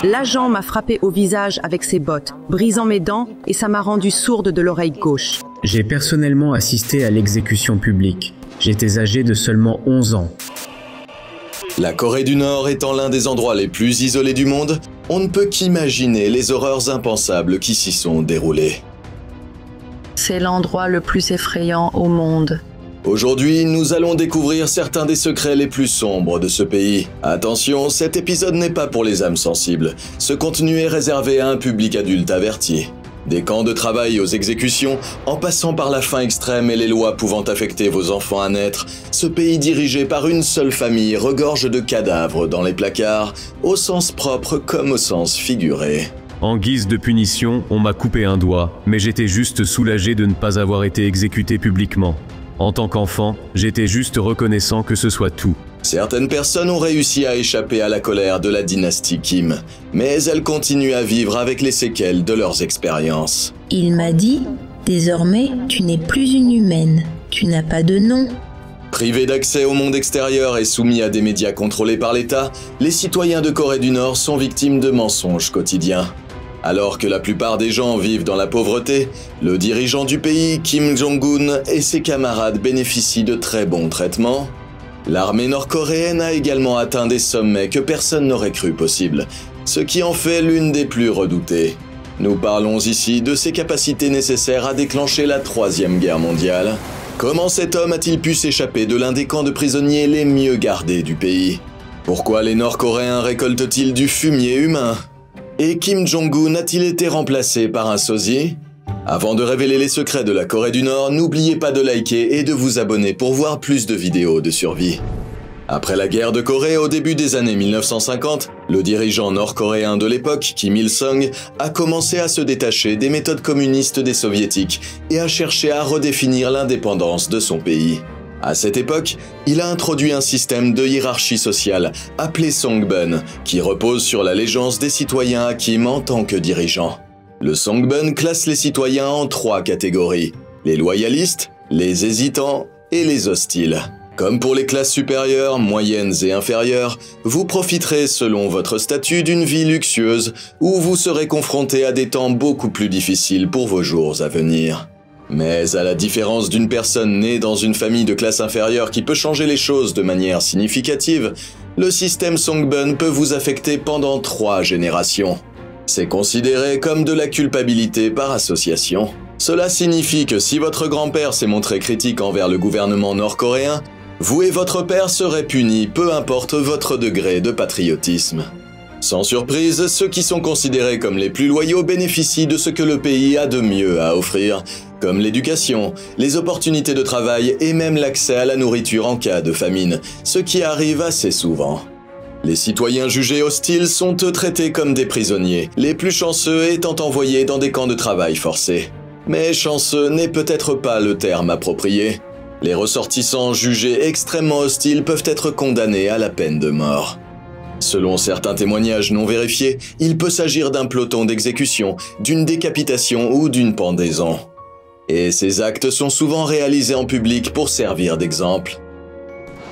L'agent m'a frappé au visage avec ses bottes, brisant mes dents et ça m'a rendu sourde de l'oreille gauche. J'ai personnellement assisté à l'exécution publique. J'étais âgé de seulement 11 ans. La Corée du Nord étant l'un des endroits les plus isolés du monde, on ne peut qu'imaginer les horreurs impensables qui s'y sont déroulées. C'est l'endroit le plus effrayant au monde. Aujourd'hui, nous allons découvrir certains des secrets les plus sombres de ce pays. Attention, cet épisode n'est pas pour les âmes sensibles. Ce contenu est réservé à un public adulte averti. Des camps de travail aux exécutions, en passant par la faim extrême et les lois pouvant affecter vos enfants à naître, ce pays dirigé par une seule famille regorge de cadavres dans les placards, au sens propre comme au sens figuré. En guise de punition, on m'a coupé un doigt, mais j'étais juste soulagé de ne pas avoir été exécuté publiquement. En tant qu'enfant, j'étais juste reconnaissant que ce soit tout. Certaines personnes ont réussi à échapper à la colère de la dynastie Kim, mais elles continuent à vivre avec les séquelles de leurs expériences. Il m'a dit « Désormais, tu n'es plus une humaine. Tu n'as pas de nom. » Privés d'accès au monde extérieur et soumis à des médias contrôlés par l'État, les citoyens de Corée du Nord sont victimes de mensonges quotidiens. Alors que la plupart des gens vivent dans la pauvreté, le dirigeant du pays, Kim Jong-un, et ses camarades bénéficient de très bons traitements. L'armée nord-coréenne a également atteint des sommets que personne n'aurait cru possibles, ce qui en fait l'une des plus redoutées. Nous parlons ici de ses capacités nécessaires à déclencher la Troisième Guerre mondiale. Comment cet homme a-t-il pu s'échapper de l'un des camps de prisonniers les mieux gardés du pays? Pourquoi les Nord-Coréens récoltent-ils du fumier humain? Et Kim Jong-un a-t-il été remplacé par un sosie? Avant de révéler les secrets de la Corée du Nord, n'oubliez pas de liker et de vous abonner pour voir plus de vidéos de survie. Après la guerre de Corée au début des années 1950, le dirigeant nord-coréen de l'époque, Kim Il-sung, a commencé à se détacher des méthodes communistes des soviétiques et a cherché à redéfinir l'indépendance de son pays. À cette époque, il a introduit un système de hiérarchie sociale appelé Songbun, qui repose sur l'allégeance des citoyens à Kim en tant que dirigeant. Le Songbun classe les citoyens en 3 catégories: les loyalistes, les hésitants et les hostiles. Comme pour les classes supérieures, moyennes et inférieures, vous profiterez selon votre statut d'une vie luxueuse où vous serez confronté à des temps beaucoup plus difficiles pour vos jours à venir. Mais à la différence d'une personne née dans une famille de classe inférieure qui peut changer les choses de manière significative, le système Songbun peut vous affecter pendant 3 générations. C'est considéré comme de la culpabilité par association. Cela signifie que si votre grand-père s'est montré critique envers le gouvernement nord-coréen, vous et votre père serez punis, peu importe votre degré de patriotisme. Sans surprise, ceux qui sont considérés comme les plus loyaux bénéficient de ce que le pays a de mieux à offrir, comme l'éducation, les opportunités de travail et même l'accès à la nourriture en cas de famine, ce qui arrive assez souvent. Les citoyens jugés hostiles sont eux traités comme des prisonniers, les plus chanceux étant envoyés dans des camps de travail forcés. Mais chanceux n'est peut-être pas le terme approprié. Les ressortissants jugés extrêmement hostiles peuvent être condamnés à la peine de mort. Selon certains témoignages non vérifiés, il peut s'agir d'un peloton d'exécution, d'une décapitation ou d'une pendaison. Et ces actes sont souvent réalisés en public pour servir d'exemple.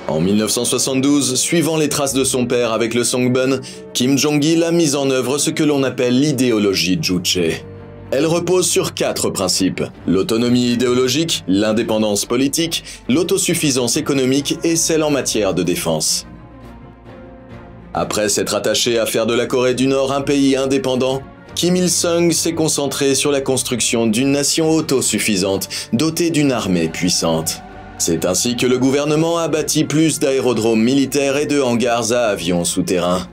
En 1972, suivant les traces de son père avec le Songbun, Kim Jong-il a mis en œuvre ce que l'on appelle l'idéologie Juche. Elle repose sur 4 principes: l'autonomie idéologique, l'indépendance politique, l'autosuffisance économique et celle en matière de défense. Après s'être attaché à faire de la Corée du Nord un pays indépendant, Kim Il-sung s'est concentré sur la construction d'une nation autosuffisante, dotée d'une armée puissante. C'est ainsi que le gouvernement a bâti plus d'aérodromes militaires et de hangars à avions souterrains.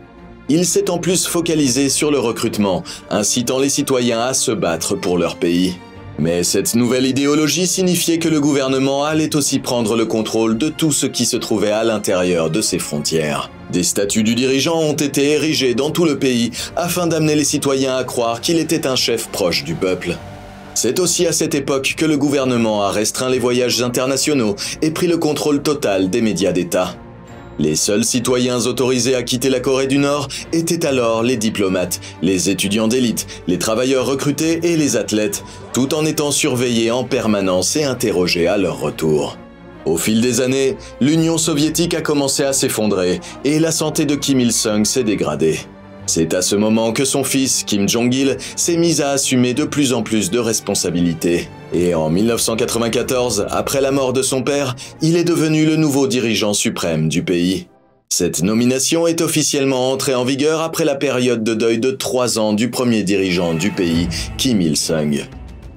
Il s'est en plus focalisé sur le recrutement, incitant les citoyens à se battre pour leur pays. Mais cette nouvelle idéologie signifiait que le gouvernement allait aussi prendre le contrôle de tout ce qui se trouvait à l'intérieur de ses frontières. Des statues du dirigeant ont été érigées dans tout le pays afin d'amener les citoyens à croire qu'il était un chef proche du peuple. C'est aussi à cette époque que le gouvernement a restreint les voyages internationaux et pris le contrôle total des médias d'État. Les seuls citoyens autorisés à quitter la Corée du Nord étaient alors les diplomates, les étudiants d'élite, les travailleurs recrutés et les athlètes, tout en étant surveillés en permanence et interrogés à leur retour. Au fil des années, l'Union soviétique a commencé à s'effondrer et la santé de Kim Il-sung s'est dégradée. C'est à ce moment que son fils, Kim Jong-il, s'est mis à assumer de plus en plus de responsabilités. Et en 1994, après la mort de son père, il est devenu le nouveau dirigeant suprême du pays. Cette nomination est officiellement entrée en vigueur après la période de deuil de 3 ans du premier dirigeant du pays, Kim Il-sung.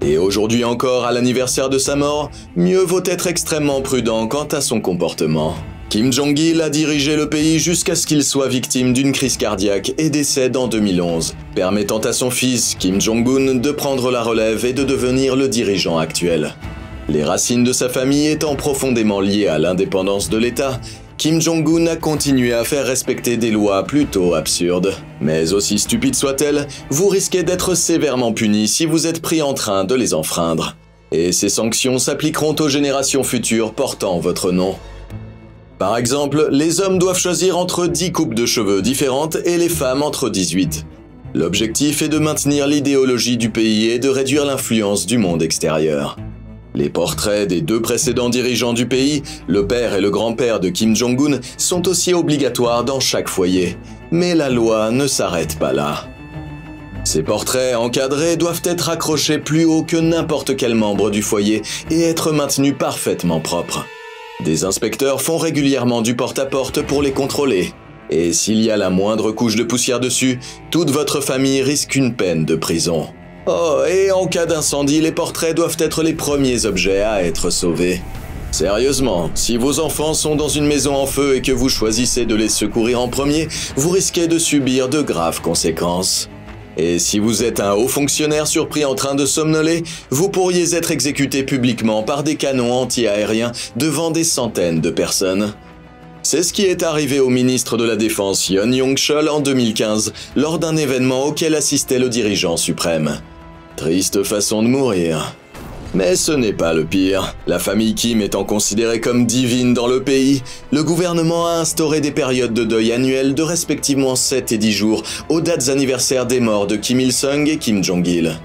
Et aujourd'hui encore, à l'anniversaire de sa mort, mieux vaut être extrêmement prudent quant à son comportement. Kim Jong-il a dirigé le pays jusqu'à ce qu'il soit victime d'une crise cardiaque et décède en 2011, permettant à son fils, Kim Jong-un, de prendre la relève et de devenir le dirigeant actuel. Les racines de sa famille étant profondément liées à l'indépendance de l'État, Kim Jong-un a continué à faire respecter des lois plutôt absurdes. Mais aussi stupides soient-elles, vous risquez d'être sévèrement puni si vous êtes pris en train de les enfreindre. Et ces sanctions s'appliqueront aux générations futures portant votre nom. Par exemple, les hommes doivent choisir entre 10 coupes de cheveux différentes et les femmes entre 18. L'objectif est de maintenir l'idéologie du pays et de réduire l'influence du monde extérieur. Les portraits des 2 précédents dirigeants du pays, le père et le grand-père de Kim Jong-un, sont aussi obligatoires dans chaque foyer. Mais la loi ne s'arrête pas là. Ces portraits encadrés doivent être accrochés plus haut que n'importe quel membre du foyer et être maintenus parfaitement propres. Des inspecteurs font régulièrement du porte-à-porte pour les contrôler. Et s'il y a la moindre couche de poussière dessus, toute votre famille risque une peine de prison. Oh, et en cas d'incendie, les portraits doivent être les premiers objets à être sauvés. Sérieusement, si vos enfants sont dans une maison en feu et que vous choisissez de les secourir en premier, vous risquez de subir de graves conséquences. Et si vous êtes un haut fonctionnaire surpris en train de somnoler, vous pourriez être exécuté publiquement par des canons anti-aériens devant des centaines de personnes. C'est ce qui est arrivé au ministre de la Défense Yoon Yong-chol en 2015 lors d'un événement auquel assistait le dirigeant suprême. Triste façon de mourir. Mais ce n'est pas le pire. La famille Kim étant considérée comme divine dans le pays, le gouvernement a instauré des périodes de deuil annuelles de respectivement 7 et 10 jours aux dates anniversaires des morts de Kim Il-sung et Kim Jong-il.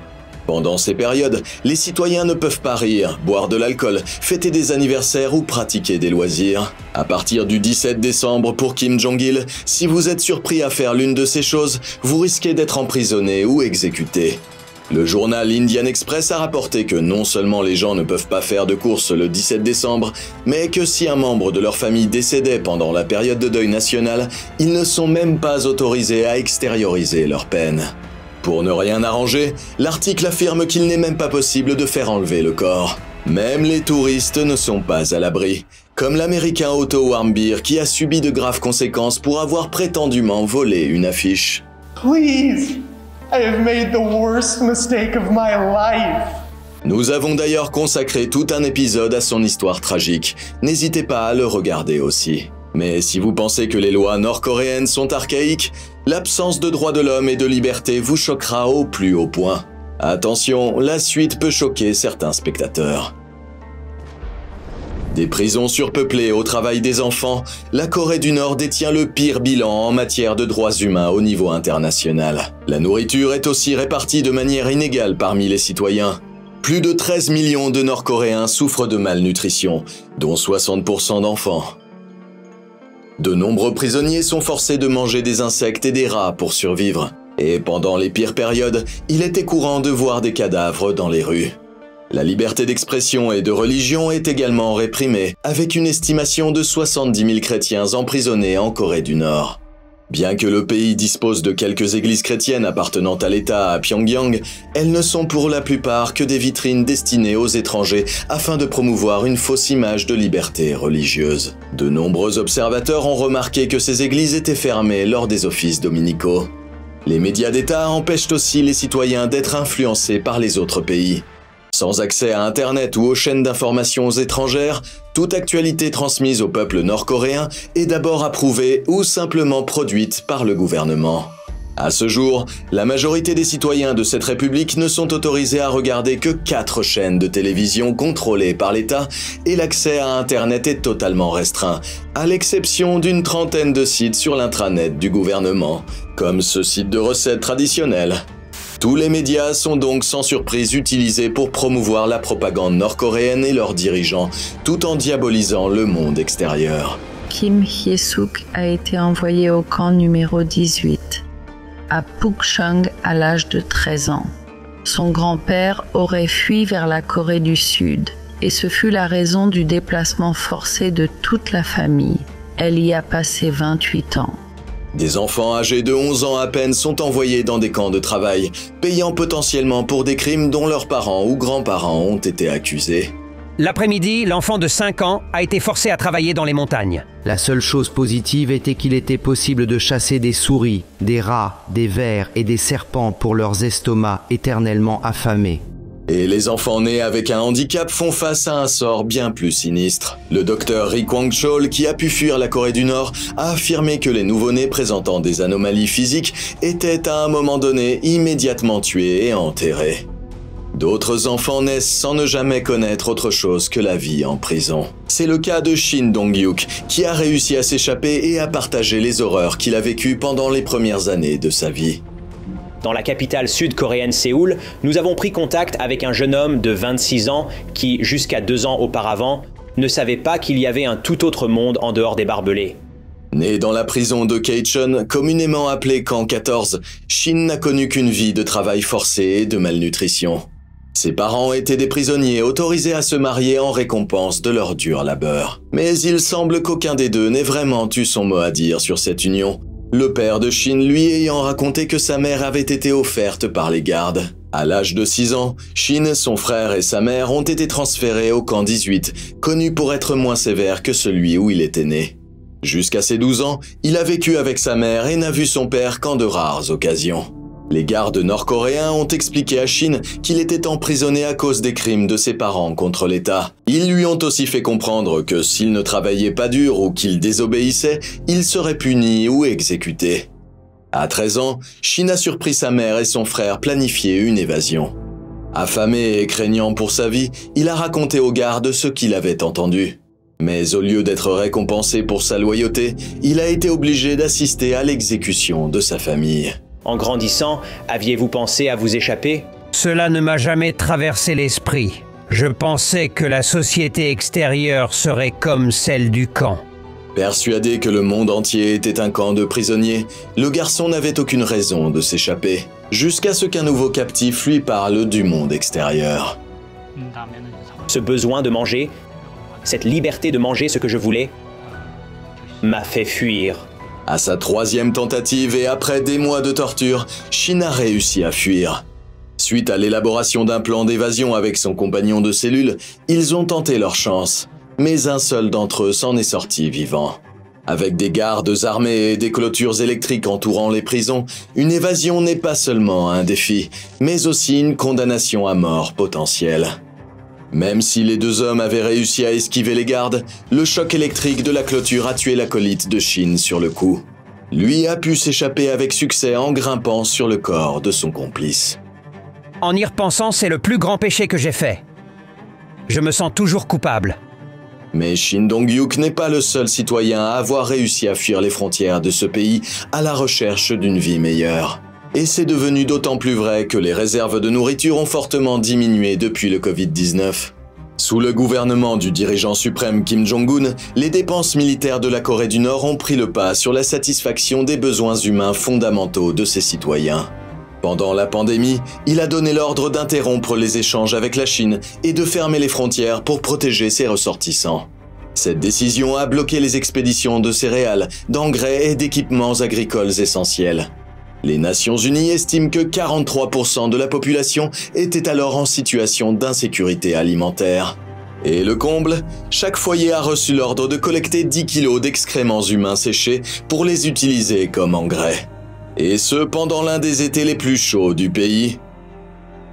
Pendant ces périodes, les citoyens ne peuvent pas rire, boire de l'alcool, fêter des anniversaires ou pratiquer des loisirs. À partir du 17 décembre pour Kim Jong-il, si vous êtes surpris à faire l'une de ces choses, vous risquez d'être emprisonné ou exécuté. Le journal Indian Express a rapporté que non seulement les gens ne peuvent pas faire de courses le 17 décembre, mais que si un membre de leur famille décédait pendant la période de deuil national, ils ne sont même pas autorisés à extérioriser leur peine. Pour ne rien arranger, l'article affirme qu'il n'est même pas possible de faire enlever le corps. Même les touristes ne sont pas à l'abri, comme l'américain Otto Warmbier qui a subi de graves conséquences pour avoir prétendument volé une affiche. Please, I have made the worst mistake of my life. Nous avons d'ailleurs consacré tout un épisode à son histoire tragique. N'hésitez pas à le regarder aussi. Mais si vous pensez que les lois nord-coréennes sont archaïques, l'absence de droits de l'homme et de liberté vous choquera au plus haut point. Attention, la suite peut choquer certains spectateurs. Des prisons surpeuplées au travail des enfants, la Corée du Nord détient le pire bilan en matière de droits humains au niveau international. La nourriture est aussi répartie de manière inégale parmi les citoyens. Plus de 13 millions de Nord-Coréens souffrent de malnutrition, dont 60% d'enfants. De nombreux prisonniers sont forcés de manger des insectes et des rats pour survivre. Et pendant les pires périodes, il était courant de voir des cadavres dans les rues. La liberté d'expression et de religion est également réprimée, avec une estimation de 70 000 chrétiens emprisonnés en Corée du Nord. Bien que le pays dispose de quelques églises chrétiennes appartenant à l'État à Pyongyang, elles ne sont pour la plupart que des vitrines destinées aux étrangers afin de promouvoir une fausse image de liberté religieuse. De nombreux observateurs ont remarqué que ces églises étaient fermées lors des offices dominicaux. Les médias d'État empêchent aussi les citoyens d'être influencés par les autres pays. Sans accès à Internet ou aux chaînes d'information étrangères, toute actualité transmise au peuple nord-coréen est d'abord approuvée ou simplement produite par le gouvernement. À ce jour, la majorité des citoyens de cette république ne sont autorisés à regarder que 4 chaînes de télévision contrôlées par l'État et l'accès à Internet est totalement restreint, à l'exception d'une trentaine de sites sur l'intranet du gouvernement, comme ce site de recettes traditionnelles. Tous les médias sont donc sans surprise utilisés pour promouvoir la propagande nord-coréenne et leurs dirigeants, tout en diabolisant le monde extérieur. Kim Hye-suk a été envoyé au camp numéro 18. à Pukchang à l'âge de 13 ans. Son grand-père aurait fui vers la Corée du Sud et ce fut la raison du déplacement forcé de toute la famille. Elle y a passé 28 ans. Des enfants âgés de 11 ans à peine sont envoyés dans des camps de travail, payant potentiellement pour des crimes dont leurs parents ou grands-parents ont été accusés. L'après-midi, l'enfant de 5 ans a été forcé à travailler dans les montagnes. La seule chose positive était qu'il était possible de chasser des souris, des rats, des vers et des serpents pour leurs estomacs éternellement affamés. Et les enfants nés avec un handicap font face à un sort bien plus sinistre. Le docteur Ri Kwang-chol, qui a pu fuir la Corée du Nord, a affirmé que les nouveau-nés présentant des anomalies physiques étaient à un moment donné immédiatement tués et enterrés. D'autres enfants naissent sans ne jamais connaître autre chose que la vie en prison. C'est le cas de Shin Dong-hyuk, qui a réussi à s'échapper et à partager les horreurs qu'il a vécues pendant les premières années de sa vie. Dans la capitale sud-coréenne Séoul, nous avons pris contact avec un jeune homme de 26 ans qui, jusqu'à 2 ans auparavant, ne savait pas qu'il y avait un tout autre monde en dehors des barbelés. Né dans la prison de Kaechon, communément appelée Camp 14, Shin n'a connu qu'une vie de travail forcé et de malnutrition. Ses parents étaient des prisonniers autorisés à se marier en récompense de leur dur labeur. Mais il semble qu'aucun des deux n'ait vraiment eu son mot à dire sur cette union. Le père de Shin lui ayant raconté que sa mère avait été offerte par les gardes. À l'âge de 6 ans, Shin, son frère et sa mère ont été transférés au camp 18, connu pour être moins sévère que celui où il était né. Jusqu'à ses 12 ans, il a vécu avec sa mère et n'a vu son père qu'en de rares occasions. Les gardes nord-coréens ont expliqué à Shin qu'il était emprisonné à cause des crimes de ses parents contre l'État. Ils lui ont aussi fait comprendre que s'il ne travaillait pas dur ou qu'il désobéissait, il serait puni ou exécuté. À 13 ans, Shin a surpris sa mère et son frère planifier une évasion. Affamé et craignant pour sa vie, il a raconté aux gardes ce qu'il avait entendu. Mais au lieu d'être récompensé pour sa loyauté, il a été obligé d'assister à l'exécution de sa famille. En grandissant, aviez-vous pensé à vous échapper? Cela ne m'a jamais traversé l'esprit. Je pensais que la société extérieure serait comme celle du camp. Persuadé que le monde entier était un camp de prisonniers, le garçon n'avait aucune raison de s'échapper, jusqu'à ce qu'un nouveau captif lui parle du monde extérieur. Ce besoin de manger, cette liberté de manger ce que je voulais, m'a fait fuir. À sa 3e tentative et après des mois de torture, Shin a réussi à fuir. Suite à l'élaboration d'un plan d'évasion avec son compagnon de cellule, ils ont tenté leur chance, mais un seul d'entre eux s'en est sorti vivant. Avec des gardes armés et des clôtures électriques entourant les prisons, une évasion n'est pas seulement un défi, mais aussi une condamnation à mort potentielle. Même si les 2 hommes avaient réussi à esquiver les gardes, le choc électrique de la clôture a tué l'acolyte de Shin sur le coup. Lui a pu s'échapper avec succès en grimpant sur le corps de son complice. En y repensant, c'est le plus grand péché que j'ai fait. Je me sens toujours coupable. Mais Shin Dong-hyuk n'est pas le seul citoyen à avoir réussi à fuir les frontières de ce pays à la recherche d'une vie meilleure. Et c'est devenu d'autant plus vrai que les réserves de nourriture ont fortement diminué depuis le Covid-19. Sous le gouvernement du dirigeant suprême Kim Jong-un, les dépenses militaires de la Corée du Nord ont pris le pas sur la satisfaction des besoins humains fondamentaux de ses citoyens. Pendant la pandémie, il a donné l'ordre d'interrompre les échanges avec la Chine et de fermer les frontières pour protéger ses ressortissants. Cette décision a bloqué les expéditions de céréales, d'engrais et d'équipements agricoles essentiels. Les Nations Unies estiment que 43% de la population était alors en situation d'insécurité alimentaire. Et le comble, chaque foyer a reçu l'ordre de collecter 10 kilos d'excréments humains séchés pour les utiliser comme engrais. Et ce, pendant l'un des étés les plus chauds du pays.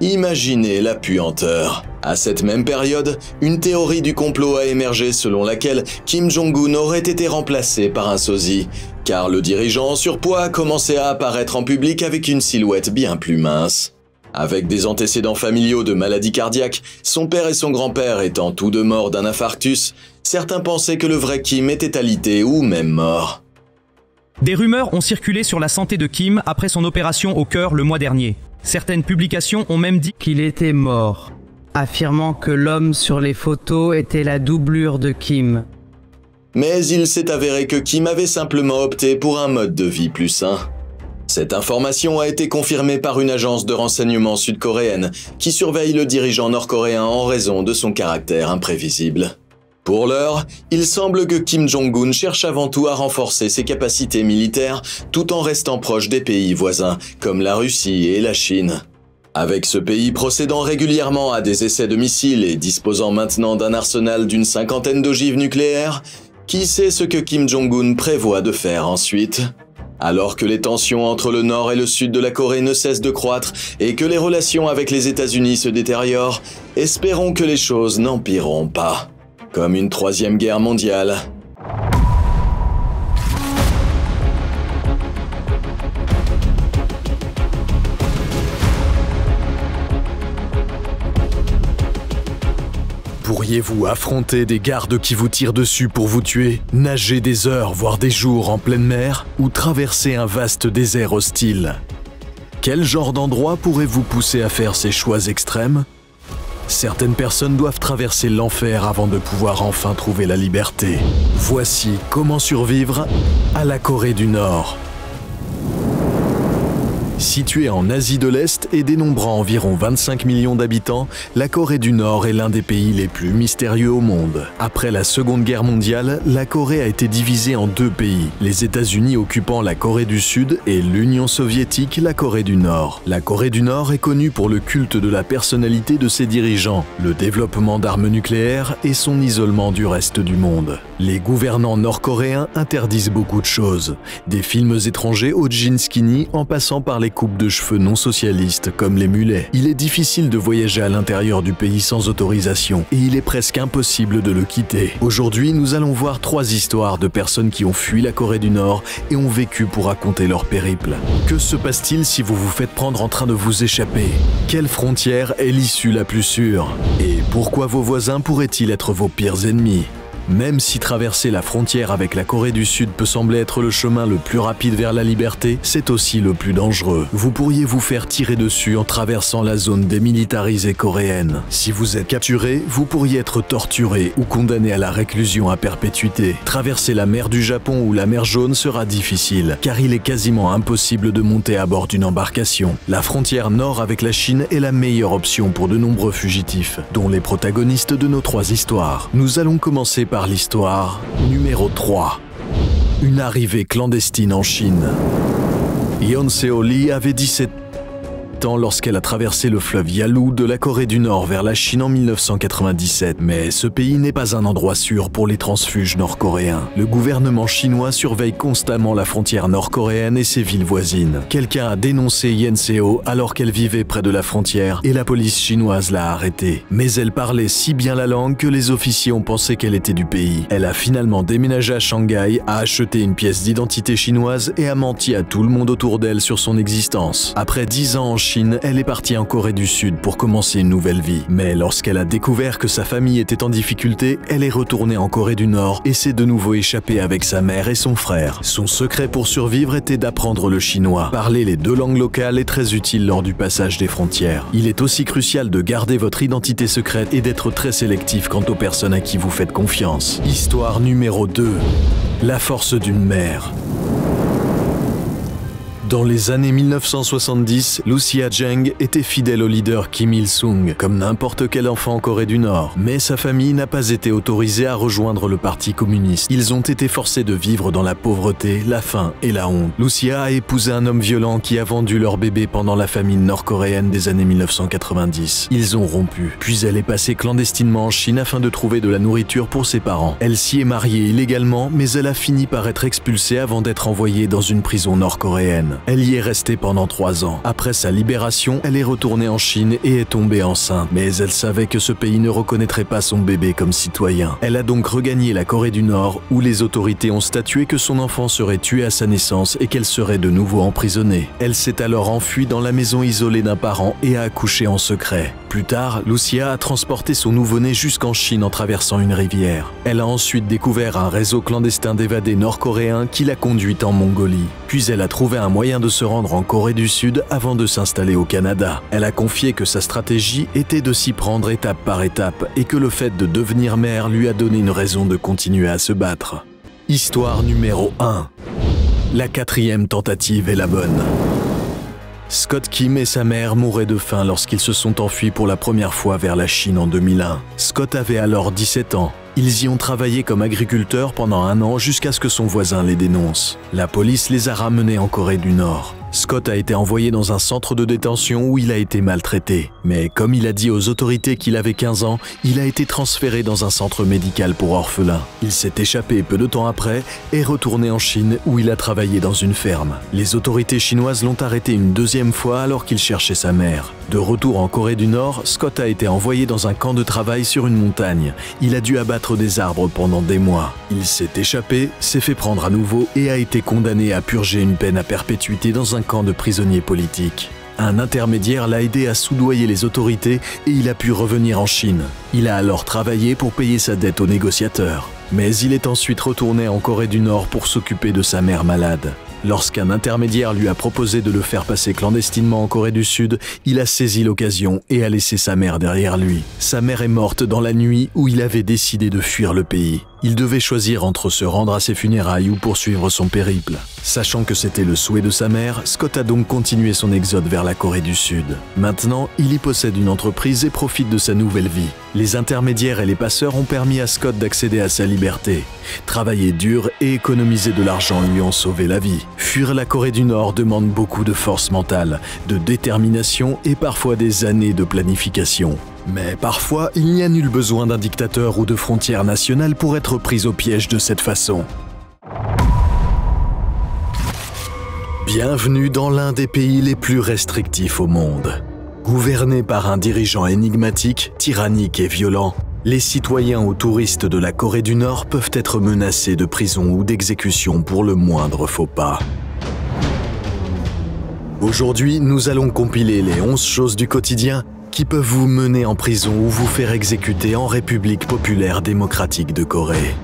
Imaginez la puanteur. À cette même période, une théorie du complot a émergé selon laquelle Kim Jong-un aurait été remplacé par un sosie, car le dirigeant en surpoids a commencé à apparaître en public avec une silhouette bien plus mince. Avec des antécédents familiaux de maladies cardiaques, son père et son grand-père étant tous deux morts d'un infarctus, certains pensaient que le vrai Kim était alité ou même mort. Des rumeurs ont circulé sur la santé de Kim après son opération au cœur le mois dernier. Certaines publications ont même dit qu'il était mort, affirmant que l'homme sur les photos était la doublure de Kim. Mais il s'est avéré que Kim avait simplement opté pour un mode de vie plus sain. Cette information a été confirmée par une agence de renseignement sud-coréenne qui surveille le dirigeant nord-coréen en raison de son caractère imprévisible. Pour l'heure, il semble que Kim Jong-un cherche avant tout à renforcer ses capacités militaires tout en restant proche des pays voisins comme la Russie et la Chine. Avec ce pays procédant régulièrement à des essais de missiles et disposant maintenant d'un arsenal d'une 50aine d'ogives nucléaires, qui sait ce que Kim Jong-un prévoit de faire ensuite ? Alors que les tensions entre le nord et le sud de la Corée ne cessent de croître et que les relations avec les États-Unis se détériorent, espérons que les choses n'empireront pas. Comme une troisième guerre mondiale. Pourriez-vous affronter des gardes qui vous tirent dessus pour vous tuer, nager des heures voire des jours en pleine mer ou traverser un vaste désert hostile? Quel genre d'endroit pourrait vous pousser à faire ces choix extrêmes? Certaines personnes doivent traverser l'enfer avant de pouvoir enfin trouver la liberté. Voici comment survivre à la Corée du Nord. Située en Asie de l'Est et dénombrant environ 25 millions d'habitants, la Corée du Nord est l'un des pays les plus mystérieux au monde. Après la Seconde Guerre mondiale, la Corée a été divisée en deux pays, les États-Unis occupant la Corée du Sud et l'Union soviétique la Corée du Nord. La Corée du Nord est connue pour le culte de la personnalité de ses dirigeants, le développement d'armes nucléaires et son isolement du reste du monde. Les gouvernants nord-coréens interdisent beaucoup de choses, des films étrangers aux jeans skinny en passant par les coupes de cheveux non socialistes comme les mulets. Il est difficile de voyager à l'intérieur du pays sans autorisation et il est presque impossible de le quitter. Aujourd'hui, nous allons voir 3 histoires de personnes qui ont fui la Corée du Nord et ont vécu pour raconter leur périple. Que se passe-t-il si vous vous faites prendre en train de vous échapper? Quelle frontière est l'issue la plus sûre? Et pourquoi vos voisins pourraient-ils être vos pires ennemis? Même si traverser la frontière avec la Corée du Sud peut sembler être le chemin le plus rapide vers la liberté, c'est aussi le plus dangereux. Vous pourriez vous faire tirer dessus en traversant la zone démilitarisée coréenne. Si vous êtes capturé, vous pourriez être torturé ou condamné à la réclusion à perpétuité. Traverser la mer du Japon ou la mer Jaune sera difficile, car il est quasiment impossible de monter à bord d'une embarcation. La frontière nord avec la Chine est la meilleure option pour de nombreux fugitifs, dont les protagonistes de nos 3 histoires. Nous allons commencer par l'histoire numéro 3. Une arrivée clandestine en Chine. Yeon Seo-lee avait 17 ans lorsqu'elle a traversé le fleuve Yalu de la Corée du Nord vers la Chine en 1997. Mais ce pays n'est pas un endroit sûr pour les transfuges nord-coréens. Le gouvernement chinois surveille constamment la frontière nord-coréenne et ses villes voisines. Quelqu'un a dénoncé Yeon Seo alors qu'elle vivait près de la frontière et la police chinoise l'a arrêtée. Mais elle parlait si bien la langue que les officiers ont pensé qu'elle était du pays. Elle a finalement déménagé à Shanghai, a acheté une pièce d'identité chinoise et a menti à tout le monde autour d'elle sur son existence. Après 10 ans en Chine, elle est partie en Corée du Sud pour commencer une nouvelle vie. Mais lorsqu'elle a découvert que sa famille était en difficulté, elle est retournée en Corée du Nord et s'est de nouveau échappée avec sa mère et son frère. Son secret pour survivre était d'apprendre le chinois. Parler les 2 langues locales est très utile lors du passage des frontières. Il est aussi crucial de garder votre identité secrète et d'être très sélectif quant aux personnes à qui vous faites confiance. Histoire numéro 2. La force d'une mère. Dans les années 1970, Lucia Jang était fidèle au leader Kim Il-sung, comme n'importe quel enfant en Corée du Nord. Mais sa famille n'a pas été autorisée à rejoindre le parti communiste. Ils ont été forcés de vivre dans la pauvreté, la faim et la honte. Lucia a épousé un homme violent qui a vendu leur bébé pendant la famine nord-coréenne des années 1990. Ils ont rompu. Puis elle est passée clandestinement en Chine afin de trouver de la nourriture pour ses parents. Elle s'y est mariée illégalement, mais elle a fini par être expulsée avant d'être envoyée dans une prison nord-coréenne. Elle y est restée pendant 3 ans. Après sa libération, elle est retournée en Chine et est tombée enceinte. Mais elle savait que ce pays ne reconnaîtrait pas son bébé comme citoyen. Elle a donc regagné la Corée du Nord, où les autorités ont statué que son enfant serait tué à sa naissance et qu'elle serait de nouveau emprisonnée. Elle s'est alors enfuie dans la maison isolée d'un parent et a accouché en secret. Plus tard, Lucia a transporté son nouveau-né jusqu'en Chine en traversant une rivière. Elle a ensuite découvert un réseau clandestin d'évadés nord-coréens qui l'a conduite en Mongolie. Puis elle a trouvé un moyen de se rendre en Corée du Sud avant de s'installer au Canada. Elle a confié que sa stratégie était de s'y prendre étape par étape et que le fait de devenir mère lui a donné une raison de continuer à se battre. Histoire numéro 1. La 4e tentative est la bonne. Scott Kim et sa mère mouraient de faim lorsqu'ils se sont enfuis pour la première fois vers la Chine en 2001. Scott avait alors 17 ans. Ils y ont travaillé comme agriculteurs pendant 1 an jusqu'à ce que son voisin les dénonce. La police les a ramenés en Corée du Nord. Scott a été envoyé dans un centre de détention où il a été maltraité. Mais comme il a dit aux autorités qu'il avait 15 ans, il a été transféré dans un centre médical pour orphelins. Il s'est échappé peu de temps après et retourné en Chine où il a travaillé dans une ferme. Les autorités chinoises l'ont arrêté une 2e fois alors qu'il cherchait sa mère. De retour en Corée du Nord, Scott a été envoyé dans un camp de travail sur une montagne. Il a dû abattre des arbres pendant des mois. Il s'est échappé, s'est fait prendre à nouveau et a été condamné à purger une peine à perpétuité dans un camp de prisonniers politiques. Un intermédiaire l'a aidé à soudoyer les autorités et il a pu revenir en Chine. Il a alors travaillé pour payer sa dette aux négociateurs. Mais il est ensuite retourné en Corée du Nord pour s'occuper de sa mère malade. Lorsqu'un intermédiaire lui a proposé de le faire passer clandestinement en Corée du Sud, il a saisi l'occasion et a laissé sa mère derrière lui. Sa mère est morte dans la nuit où il avait décidé de fuir le pays. Il devait choisir entre se rendre à ses funérailles ou poursuivre son périple. Sachant que c'était le souhait de sa mère, Scott a donc continué son exode vers la Corée du Sud. Maintenant, il y possède une entreprise et profite de sa nouvelle vie. Les intermédiaires et les passeurs ont permis à Scott d'accéder à sa liberté. Travailler dur et économiser de l'argent lui ont sauvé la vie. Fuir la Corée du Nord demande beaucoup de force mentale, de détermination et parfois des années de planification. Mais parfois, il n'y a nul besoin d'un dictateur ou de frontières nationales pour être pris au piège de cette façon. Bienvenue dans l'un des pays les plus restrictifs au monde. Gouverné par un dirigeant énigmatique, tyrannique et violent, les citoyens ou touristes de la Corée du Nord peuvent être menacés de prison ou d'exécution pour le moindre faux pas. Aujourd'hui, nous allons compiler les 11 choses du quotidien qui peuvent vous mener en prison ou vous faire exécuter en République populaire démocratique de Corée.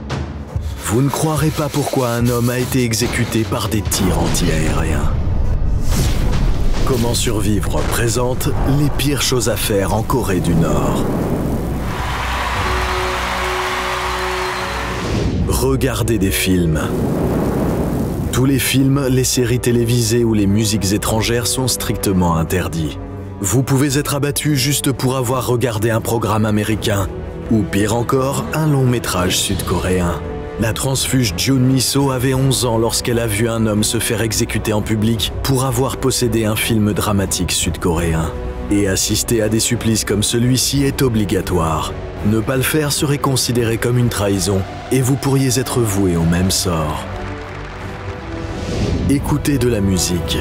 Vous ne croirez pas pourquoi un homme a été exécuté par des tirs anti-aériens. Comment survivre présente les pires choses à faire en Corée du Nord. Regardez des films. Tous les films, les séries télévisées ou les musiques étrangères sont strictement interdits. Vous pouvez être abattu juste pour avoir regardé un programme américain, ou pire encore, un long métrage sud-coréen. La transfuge Jun Mi-so avait 11 ans lorsqu'elle a vu un homme se faire exécuter en public pour avoir possédé un film dramatique sud-coréen. Et assister à des supplices comme celui-ci est obligatoire. Ne pas le faire serait considéré comme une trahison, et vous pourriez être voué au même sort. Écoutez de la musique.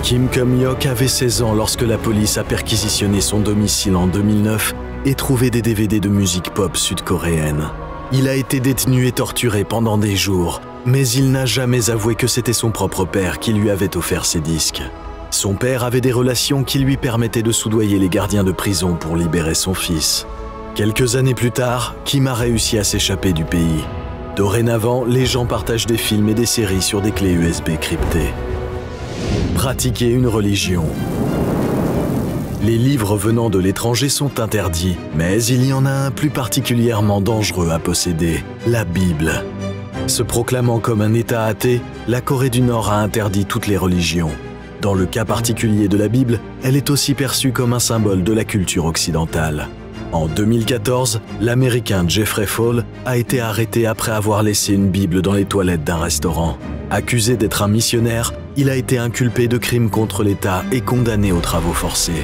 Kim Kum-hyok avait 16 ans lorsque la police a perquisitionné son domicile en 2009 et trouvé des DVD de musique pop sud-coréenne. Il a été détenu et torturé pendant des jours, mais il n'a jamais avoué que c'était son propre père qui lui avait offert ces disques. Son père avait des relations qui lui permettaient de soudoyer les gardiens de prison pour libérer son fils. Quelques années plus tard, Kim a réussi à s'échapper du pays. Dorénavant, les gens partagent des films et des séries sur des clés USB cryptées. Pratiquer une religion. Les livres venant de l'étranger sont interdits, mais il y en a un plus particulièrement dangereux à posséder, la Bible. Se proclamant comme un État athée, la Corée du Nord a interdit toutes les religions. Dans le cas particulier de la Bible, elle est aussi perçue comme un symbole de la culture occidentale. En 2014, l'Américain Jeffrey Fall a été arrêté après avoir laissé une Bible dans les toilettes d'un restaurant. Accusé d'être un missionnaire, il a été inculpé de crimes contre l'État et condamné aux travaux forcés.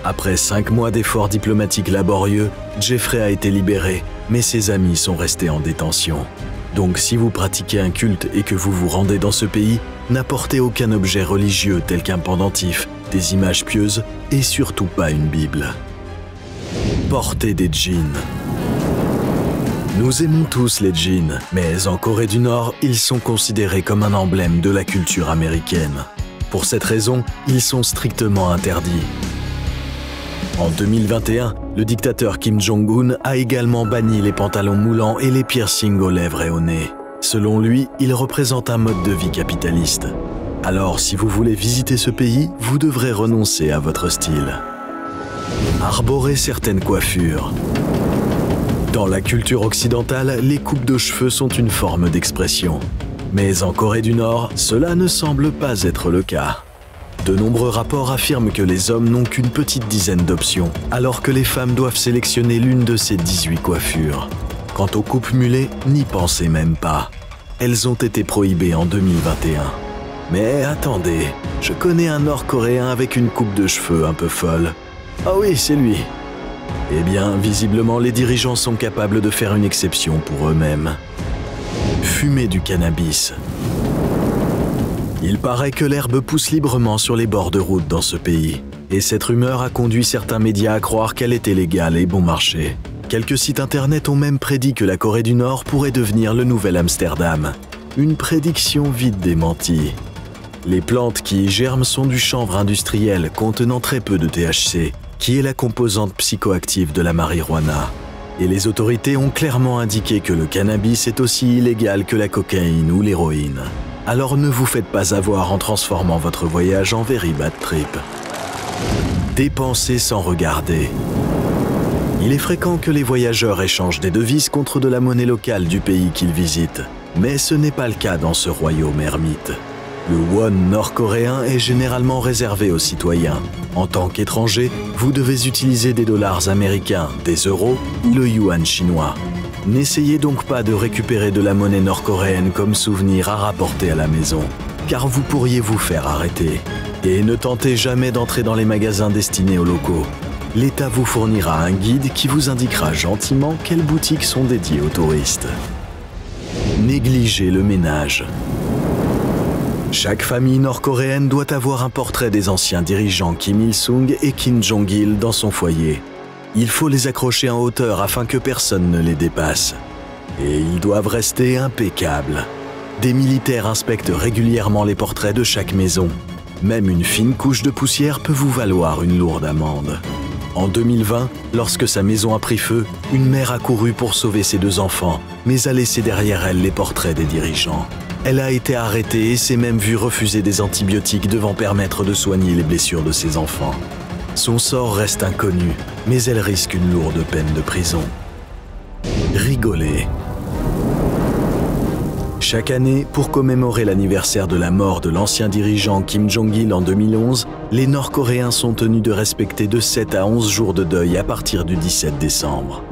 Après 5 mois d'efforts diplomatiques laborieux, Jeffrey a été libéré, mais ses amis sont restés en détention. Donc si vous pratiquez un culte et que vous vous rendez dans ce pays, n'apportez aucun objet religieux tel qu'un pendentif, des images pieuses et surtout pas une Bible. Portez des jeans. Nous aimons tous les jeans, mais en Corée du Nord, ils sont considérés comme un emblème de la culture américaine. Pour cette raison, ils sont strictement interdits. En 2021, le dictateur Kim Jong-un a également banni les pantalons moulants et les piercings aux lèvres et au nez. Selon lui, ils représentent un mode de vie capitaliste. Alors, si vous voulez visiter ce pays, vous devrez renoncer à votre style. Arborer certaines coiffures. Dans la culture occidentale, les coupes de cheveux sont une forme d'expression. Mais en Corée du Nord, cela ne semble pas être le cas. De nombreux rapports affirment que les hommes n'ont qu'une petite dizaine d'options, alors que les femmes doivent sélectionner l'une de ces 18 coiffures. Quant aux coupes mulets, n'y pensez même pas. Elles ont été prohibées en 2021. Mais attendez, je connais un Nord-Coréen avec une coupe de cheveux un peu folle. Ah oui, c'est lui. Eh bien, visiblement, les dirigeants sont capables de faire une exception pour eux-mêmes. Fumer du cannabis. Il paraît que l'herbe pousse librement sur les bords de route dans ce pays. Et cette rumeur a conduit certains médias à croire qu'elle était légale et bon marché. Quelques sites internet ont même prédit que la Corée du Nord pourrait devenir le nouvel Amsterdam. Une prédiction vite démentie. Les plantes qui y germent sont du chanvre industriel contenant très peu de THC, qui est la composante psychoactive de la marijuana. Et les autorités ont clairement indiqué que le cannabis est aussi illégal que la cocaïne ou l'héroïne. Alors ne vous faites pas avoir en transformant votre voyage en very bad trip. Dépensez sans regarder. Il est fréquent que les voyageurs échangent des devises contre de la monnaie locale du pays qu'ils visitent. Mais ce n'est pas le cas dans ce royaume ermite. Le won nord-coréen est généralement réservé aux citoyens. En tant qu'étranger, vous devez utiliser des dollars américains, des euros ou le yuan chinois. N'essayez donc pas de récupérer de la monnaie nord-coréenne comme souvenir à rapporter à la maison, car vous pourriez vous faire arrêter. Et ne tentez jamais d'entrer dans les magasins destinés aux locaux. L'État vous fournira un guide qui vous indiquera gentiment quelles boutiques sont dédiées aux touristes. Négligez le ménage. Chaque famille nord-coréenne doit avoir un portrait des anciens dirigeants Kim Il-sung et Kim Jong-il dans son foyer. Il faut les accrocher en hauteur afin que personne ne les dépasse. Et ils doivent rester impeccables. Des militaires inspectent régulièrement les portraits de chaque maison. Même une fine couche de poussière peut vous valoir une lourde amende. En 2020, lorsque sa maison a pris feu, une mère a couru pour sauver ses 2 enfants, mais a laissé derrière elle les portraits des dirigeants. Elle a été arrêtée et s'est même vue refuser des antibiotiques devant permettre de soigner les blessures de ses enfants. Son sort reste inconnu, mais elle risque une lourde peine de prison. Rigolez. Chaque année, pour commémorer l'anniversaire de la mort de l'ancien dirigeant Kim Jong-il en 2011, les Nord-Coréens sont tenus de respecter de 7 à 11 jours de deuil à partir du 17 décembre.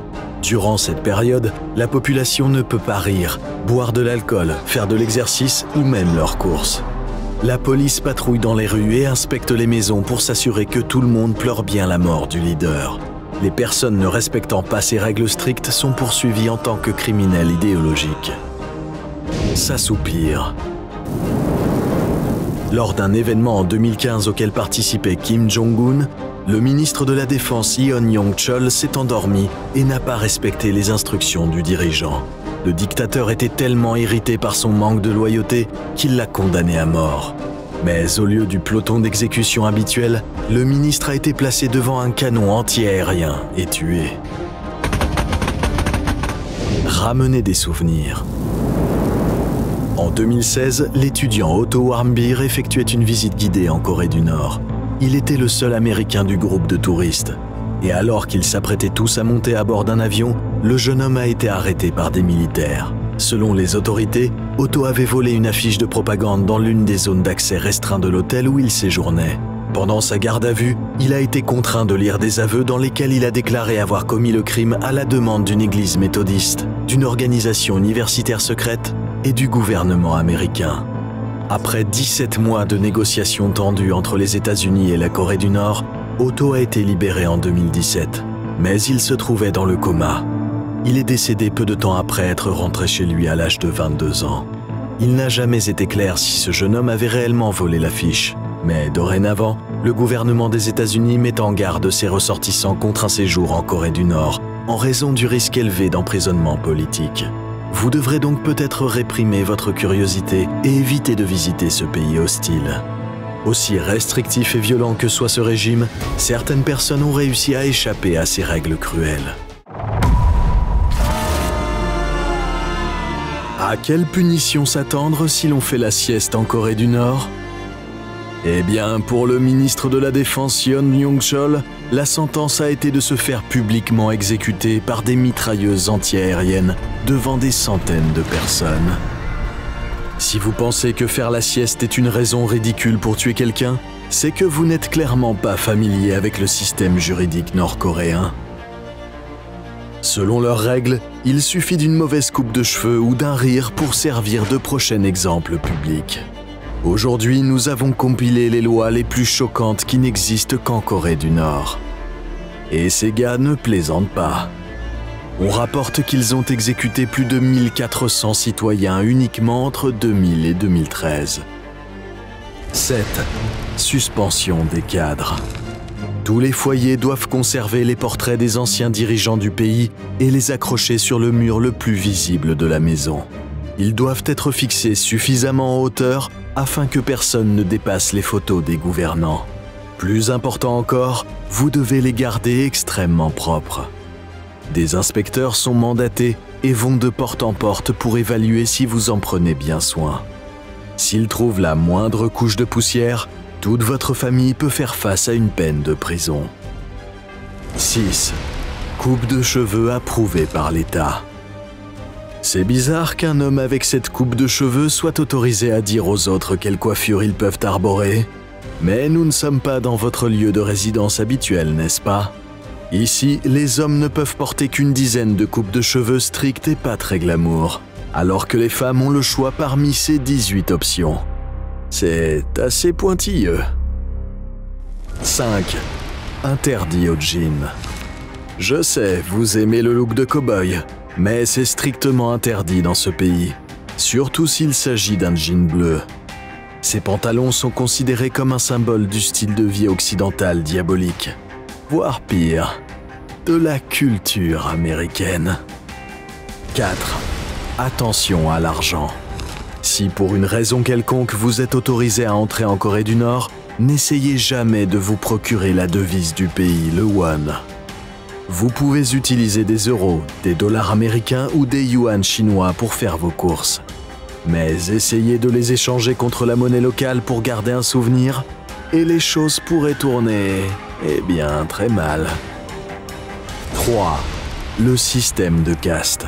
Durant cette période, la population ne peut pas rire, boire de l'alcool, faire de l'exercice ou même leurs courses. La police patrouille dans les rues et inspecte les maisons pour s'assurer que tout le monde pleure bien la mort du leader. Les personnes ne respectant pas ces règles strictes sont poursuivies en tant que criminels idéologiques. S'assoupir. Lors d'un événement en 2015 auquel participait Kim Jong-un, le ministre de la Défense Yeon Yong-chol s'est endormi et n'a pas respecté les instructions du dirigeant. Le dictateur était tellement irrité par son manque de loyauté qu'il l'a condamné à mort. Mais au lieu du peloton d'exécution habituel, le ministre a été placé devant un canon anti-aérien et tué. Ramener des souvenirs. En 2016, l'étudiant Otto Warmbier effectuait une visite guidée en Corée du Nord. Il était le seul Américain du groupe de touristes. Et alors qu'ils s'apprêtaient tous à monter à bord d'un avion, le jeune homme a été arrêté par des militaires. Selon les autorités, Otto avait volé une affiche de propagande dans l'une des zones d'accès restreint de l'hôtel où il séjournait. Pendant sa garde à vue, il a été contraint de lire des aveux dans lesquels il a déclaré avoir commis le crime à la demande d'une église méthodiste, d'une organisation universitaire secrète et du gouvernement américain. Après 17 mois de négociations tendues entre les États-Unis et la Corée du Nord, Otto a été libéré en 2017, mais il se trouvait dans le coma. Il est décédé peu de temps après être rentré chez lui à l'âge de 22 ans. Il n'a jamais été clair si ce jeune homme avait réellement volé l'affiche, mais dorénavant, le gouvernement des États-Unis met en garde ses ressortissants contre un séjour en Corée du Nord, en raison du risque élevé d'emprisonnement politique. Vous devrez donc peut-être réprimer votre curiosité et éviter de visiter ce pays hostile. Aussi restrictif et violent que soit ce régime, certaines personnes ont réussi à échapper à ces règles cruelles. À quelle punition s'attendre si l'on fait la sieste en Corée du Nord? Eh bien, pour le ministre de la Défense Yeon Yong-chol, la sentence a été de se faire publiquement exécuter par des mitrailleuses antiaériennes devant des centaines de personnes. Si vous pensez que faire la sieste est une raison ridicule pour tuer quelqu'un, c'est que vous n'êtes clairement pas familier avec le système juridique nord-coréen. Selon leurs règles, il suffit d'une mauvaise coupe de cheveux ou d'un rire pour servir de prochain exemple public. Aujourd'hui, nous avons compilé les lois les plus choquantes qui n'existent qu'en Corée du Nord. Et ces gars ne plaisantent pas. On rapporte qu'ils ont exécuté plus de 1400 citoyens uniquement entre 2000 et 2013. 7. Suspension des cadres. Tous les foyers doivent conserver les portraits des anciens dirigeants du pays et les accrocher sur le mur le plus visible de la maison. Ils doivent être fixés suffisamment en hauteur afin que personne ne dépasse les photos des gouvernants. Plus important encore, vous devez les garder extrêmement propres. Des inspecteurs sont mandatés et vont de porte en porte pour évaluer si vous en prenez bien soin. S'ils trouvent la moindre couche de poussière, toute votre famille peut faire face à une peine de prison. 6. Coupe de cheveux approuvée par l'État. C'est bizarre qu'un homme avec cette coupe de cheveux soit autorisé à dire aux autres quelle coiffure ils peuvent arborer. Mais nous ne sommes pas dans votre lieu de résidence habituel, n'est-ce pas? Ici, les hommes ne peuvent porter qu'une dizaine de coupes de cheveux strictes et pas très glamour, alors que les femmes ont le choix parmi ces 18 options. C'est assez pointilleux. 5. Interdit au jean. Je sais, vous aimez le look de cow-boy, mais c'est strictement interdit dans ce pays, surtout s'il s'agit d'un jean bleu. Ces pantalons sont considérés comme un symbole du style de vie occidental diabolique, voire pire, de la culture américaine. 4. Attention à l'argent. Si pour une raison quelconque vous êtes autorisé à entrer en Corée du Nord, n'essayez jamais de vous procurer la devise du pays, le won. Vous pouvez utiliser des euros, des dollars américains ou des yuans chinois pour faire vos courses. Mais essayez de les échanger contre la monnaie locale pour garder un souvenir, et les choses pourraient tourner, eh bien, très mal. 3. Le système de caste.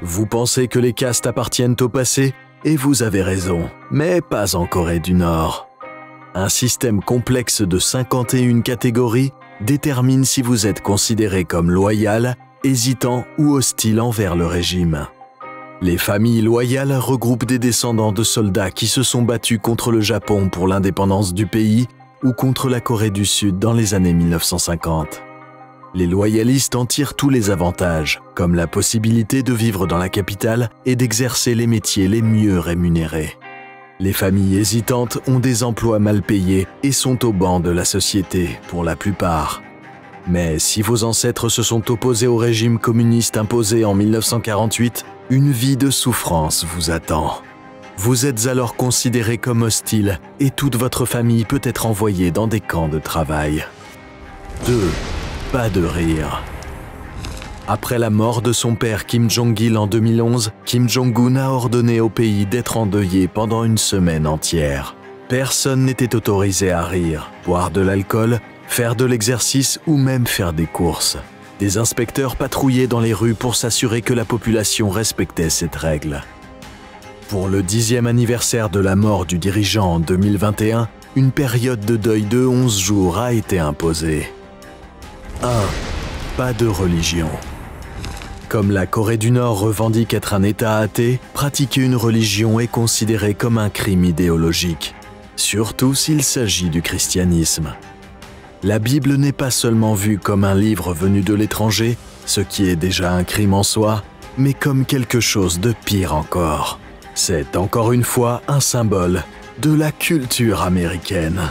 Vous pensez que les castes appartiennent au passé, et vous avez raison, mais pas en Corée du Nord. Un système complexe de 51 catégories détermine si vous êtes considéré comme loyal, hésitant ou hostile envers le régime. Les familles loyales regroupent des descendants de soldats qui se sont battus contre le Japon pour l'indépendance du pays ou contre la Corée du Sud dans les années 1950. Les loyalistes en tirent tous les avantages, comme la possibilité de vivre dans la capitale et d'exercer les métiers les mieux rémunérés. Les familles hésitantes ont des emplois mal payés et sont au banc de la société, pour la plupart. Mais si vos ancêtres se sont opposés au régime communiste imposé en 1948, une vie de souffrance vous attend. Vous êtes alors considéré comme hostile et toute votre famille peut être envoyée dans des camps de travail. 2. Pas de rire. Après la mort de son père Kim Jong-il en 2011, Kim Jong-un a ordonné au pays d'être endeuillé pendant une semaine entière. Personne n'était autorisé à rire, boire de l'alcool, faire de l'exercice ou même faire des courses. Des inspecteurs patrouillaient dans les rues pour s'assurer que la population respectait cette règle. Pour le 10e anniversaire de la mort du dirigeant en 2021, une période de deuil de 11 jours a été imposée. 1. Pas de religion. Comme la Corée du Nord revendique être un État athée, pratiquer une religion est considéré comme un crime idéologique, surtout s'il s'agit du christianisme. La Bible n'est pas seulement vue comme un livre venu de l'étranger, ce qui est déjà un crime en soi, mais comme quelque chose de pire encore. C'est encore une fois un symbole de la culture américaine.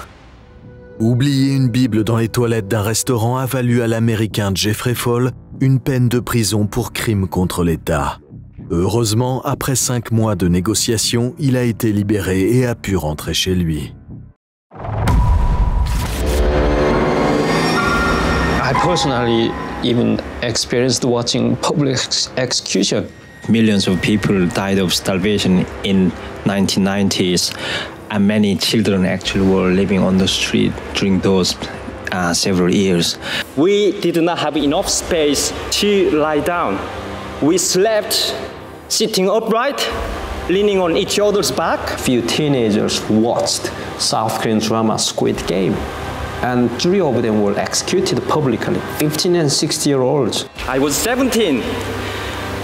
Oublier une Bible dans les toilettes d'un restaurant a valu à l'Américain Jeffrey Fall une peine de prison pour crime contre l'État. Heureusement, après 5 mois de négociations, il a été libéré et a pu rentrer chez lui. I personally even experienced watching public execution. Millions of people died of starvation in 1990s. And many children actually were living on the street during those several years. We did not have enough space to lie down. We slept sitting upright leaning on each other's back. Few teenagers watched South Korean drama Squid Game, and 3 of them were executed publicly, 15 and 16-year-olds. I was 17.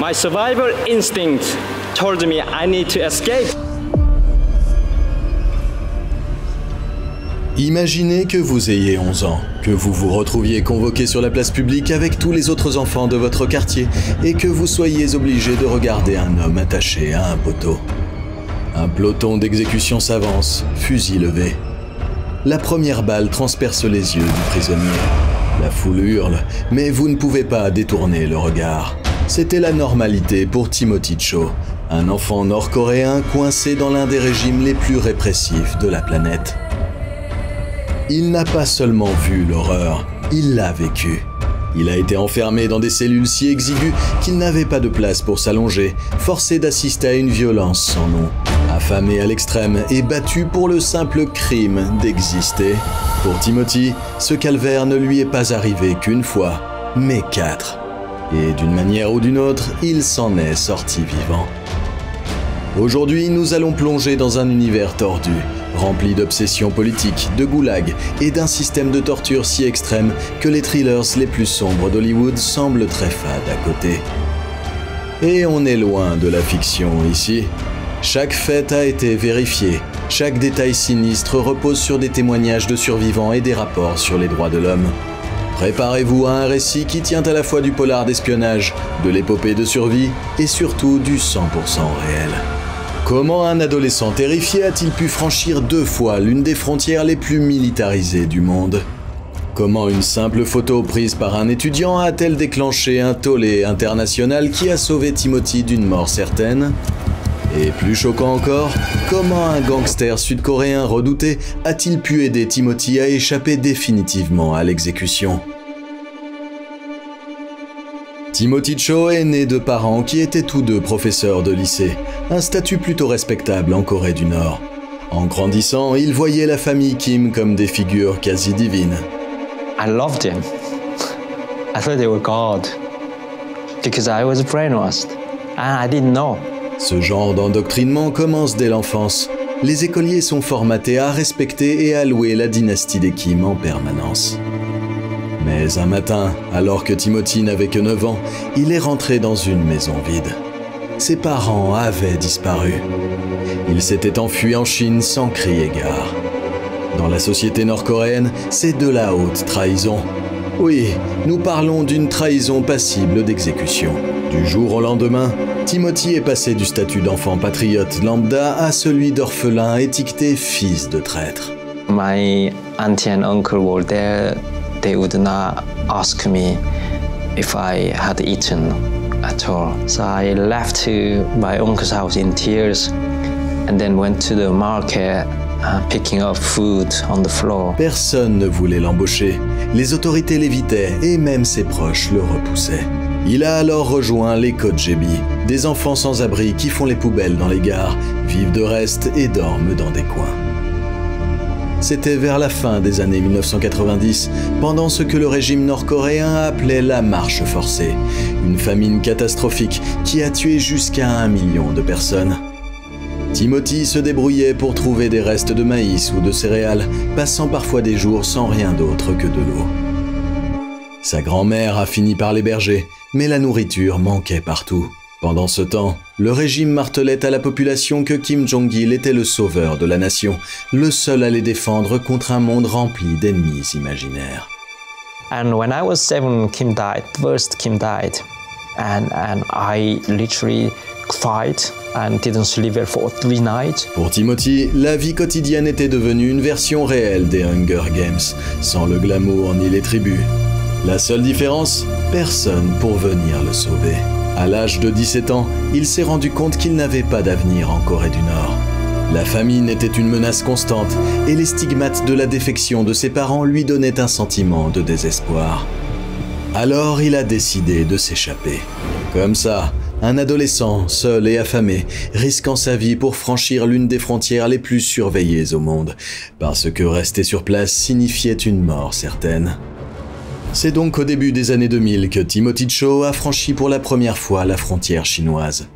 My survival instinct told me I need to escape. Imaginez que vous ayez 11 ans, que vous vous retrouviez convoqué sur la place publique avec tous les autres enfants de votre quartier et que vous soyez obligé de regarder un homme attaché à un poteau. Un peloton d'exécution s'avance, fusil levé. La première balle transperce les yeux du prisonnier. La foule hurle, mais vous ne pouvez pas détourner le regard. C'était la normalité pour Timothy Cho, un enfant nord-coréen coincé dans l'un des régimes les plus répressifs de la planète. Il n'a pas seulement vu l'horreur, il l'a vécu. Il a été enfermé dans des cellules si exiguës qu'il n'avait pas de place pour s'allonger, forcé d'assister à une violence sans nom, affamé à l'extrême et battu pour le simple crime d'exister. Pour Timothy, ce calvaire ne lui est pas arrivé qu'une fois, mais 4. Et d'une manière ou d'une autre, il s'en est sorti vivant. Aujourd'hui, nous allons plonger dans un univers tordu, rempli d'obsessions politiques, de goulags et d'un système de torture si extrême que les thrillers les plus sombres d'Hollywood semblent très fades à côté. Et on est loin de la fiction ici. Chaque fait a été vérifié, chaque détail sinistre repose sur des témoignages de survivants et des rapports sur les droits de l'homme. Préparez-vous à un récit qui tient à la fois du polar d'espionnage, de l'épopée de survie et surtout du 100% réel. Comment un adolescent terrifié a-t-il pu franchir 2 fois l'une des frontières les plus militarisées du monde? Comment une simple photo prise par un étudiant a-t-elle déclenché un tollé international qui a sauvé Timothy d'une mort certaine? Et plus choquant encore, comment un gangster sud-coréen redouté a-t-il pu aider Timothy à échapper définitivement à l'exécution? Timothy Cho est né de parents qui étaient tous deux professeurs de lycée, un statut plutôt respectable en Corée du Nord. En grandissant, il voyait la famille Kim comme des figures quasi divines. I loved them. I thought they were God, because I was brainwashed, and I didn't know. Ce genre d'endoctrinement commence dès l'enfance. Les écoliers sont formatés à respecter et à louer la dynastie des Kim en permanence. Mais un matin, alors que Timothy n'avait que 9 ans, il est rentré dans une maison vide. Ses parents avaient disparu. Il s'était enfui en Chine sans crier gare. Dans la société nord-coréenne, c'est de la haute trahison. Oui, nous parlons d'une trahison passible d'exécution. Du jour au lendemain, Timothy est passé du statut d'enfant patriote lambda à celui d'orphelin étiqueté fils de traître. My auntie and uncle were there. They would not ask me if I had eaten at all. So I left to my uncle's house in tears and then went to the market picking up food on the floor. Personne ne voulait l'embaucher. Les autorités l'évitaient et même ses proches le repoussaient. Il a alors rejoint les KJB, des enfants sans abri qui font les poubelles dans les gares, vivent de reste et dorment dans des coins. C'était vers la fin des années 1990, pendant ce que le régime nord-coréen appelait la marche forcée, une famine catastrophique qui a tué jusqu'à 1 million de personnes. Timothy se débrouillait pour trouver des restes de maïs ou de céréales, passant parfois des jours sans rien d'autre que de l'eau. Sa grand-mère a fini par l'héberger, mais la nourriture manquait partout. Pendant ce temps, le régime martelait à la population que Kim Jong-il était le sauveur de la nation, le seul à les défendre contre un monde rempli d'ennemis imaginaires. And when I was 7, Kim died. First, Kim died. And I literally cried and didn't sleep well for 3 nights. Pour Timothy, la vie quotidienne était devenue une version réelle des Hunger Games, sans le glamour ni les tribus. La seule différence, personne pour venir le sauver. À l'âge de 17 ans, il s'est rendu compte qu'il n'avait pas d'avenir en Corée du Nord. La famine était une menace constante et les stigmates de la défection de ses parents lui donnaient un sentiment de désespoir. Alors il a décidé de s'échapper. Comme ça, un adolescent, seul et affamé, risquant sa vie pour franchir l'une des frontières les plus surveillées au monde, parce que rester sur place signifiait une mort certaine. C'est donc au début des années 2000 que Timothy Cho a franchi pour la première fois la frontière chinoise.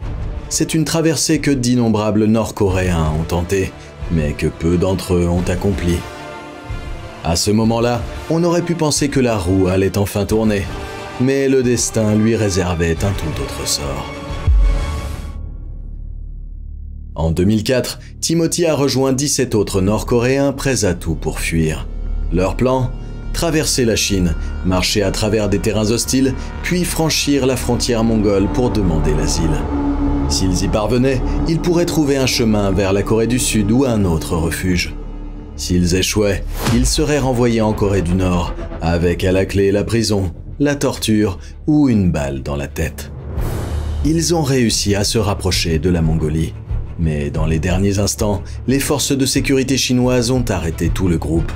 C'est une traversée que d'innombrables Nord-Coréens ont tentée, mais que peu d'entre eux ont accompli. À ce moment-là, on aurait pu penser que la roue allait enfin tourner, mais le destin lui réservait un tout autre sort. En 2004, Timothy a rejoint 17 autres Nord-Coréens prêts à tout pour fuir. Leur plan ? Traverser la Chine, marcher à travers des terrains hostiles, puis franchir la frontière mongole pour demander l'asile. S'ils y parvenaient, ils pourraient trouver un chemin vers la Corée du Sud ou un autre refuge. S'ils échouaient, ils seraient renvoyés en Corée du Nord, avec à la clé la prison, la torture ou une balle dans la tête. Ils ont réussi à se rapprocher de la Mongolie. Mais dans les derniers instants, les forces de sécurité chinoises ont arrêté tout le groupe.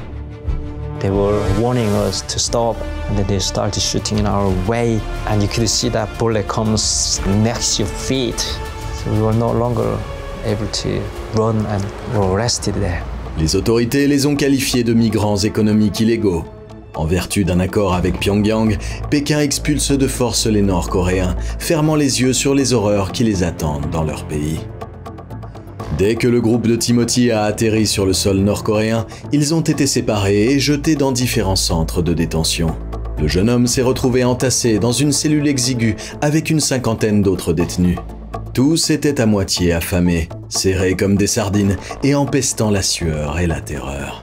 They were warning us to stop, and then they started shooting in our way, and you could see that bullet comes next to your feet. So we were no longer able to run and we were arrested there. Les autorités les ont qualifiés de migrants économiques illégaux. En vertu d'un accord avec Pyongyang, Pékin expulse de force les Nord-Coréens, fermant les yeux sur les horreurs qui les attendent dans leur pays. Dès que le groupe de Timothy a atterri sur le sol nord-coréen, ils ont été séparés et jetés dans différents centres de détention. Le jeune homme s'est retrouvé entassé dans une cellule exiguë avec une cinquantaine d'autres détenus. Tous étaient à moitié affamés, serrés comme des sardines et empestant la sueur et la terreur.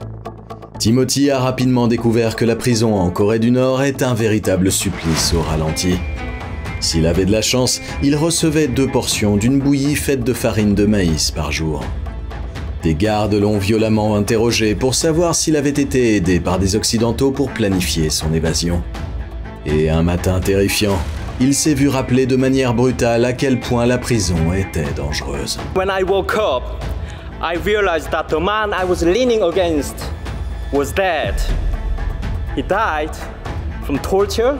Timothy a rapidement découvert que la prison en Corée du Nord est un véritable supplice au ralenti. S'il avait de la chance, il recevait 2 portions d'une bouillie faite de farine de maïs par jour. Des gardes l'ont violemment interrogé pour savoir s'il avait été aidé par des Occidentaux pour planifier son évasion. Et un matin terrifiant, il s'est vu rappeler de manière brutale à quel point la prison était dangereuse. When I woke up, I realized that the man I was leaning against was dead. He died from torture,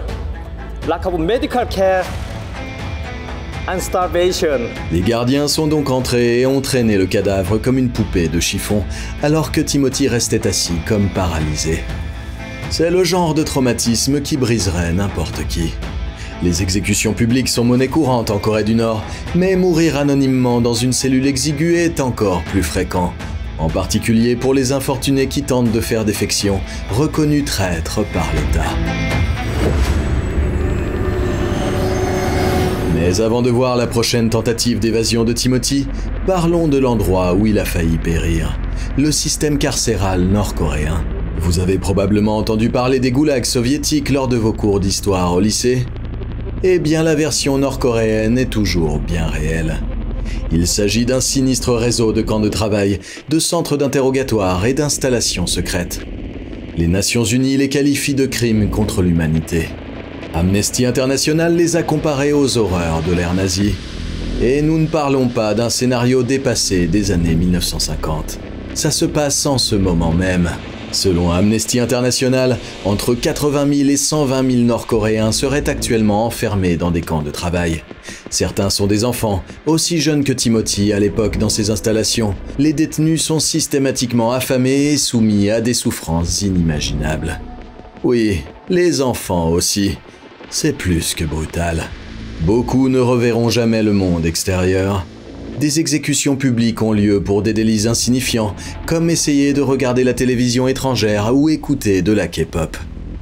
lack of medical care and starvation. Les gardiens sont donc entrés et ont traîné le cadavre comme une poupée de chiffon, alors que Timothy restait assis comme paralysé. C'est le genre de traumatisme qui briserait n'importe qui. Les exécutions publiques sont monnaie courante en Corée du Nord, mais mourir anonymement dans une cellule exiguë est encore plus fréquent, en particulier pour les infortunés qui tentent de faire défection, reconnus traîtres par l'État. Mais avant de voir la prochaine tentative d'évasion de Timothy, parlons de l'endroit où il a failli périr, le système carcéral nord-coréen. Vous avez probablement entendu parler des goulags soviétiques lors de vos cours d'histoire au lycée. Eh bien, la version nord-coréenne est toujours bien réelle. Il s'agit d'un sinistre réseau de camps de travail, de centres d'interrogatoire et d'installations secrètes. Les Nations Unies les qualifient de crimes contre l'humanité. Amnesty International les a comparés aux horreurs de l'ère nazie. Et nous ne parlons pas d'un scénario dépassé des années 1950. Ça se passe en ce moment même. Selon Amnesty International, entre 80 000 et 120 000 Nord-Coréens seraient actuellement enfermés dans des camps de travail. Certains sont des enfants, aussi jeunes que Timothy à l'époque dans ces installations. Les détenus sont systématiquement affamés et soumis à des souffrances inimaginables. Oui, les enfants aussi. C'est plus que brutal. Beaucoup ne reverront jamais le monde extérieur. Des exécutions publiques ont lieu pour des délits insignifiants, comme essayer de regarder la télévision étrangère ou écouter de la K-pop.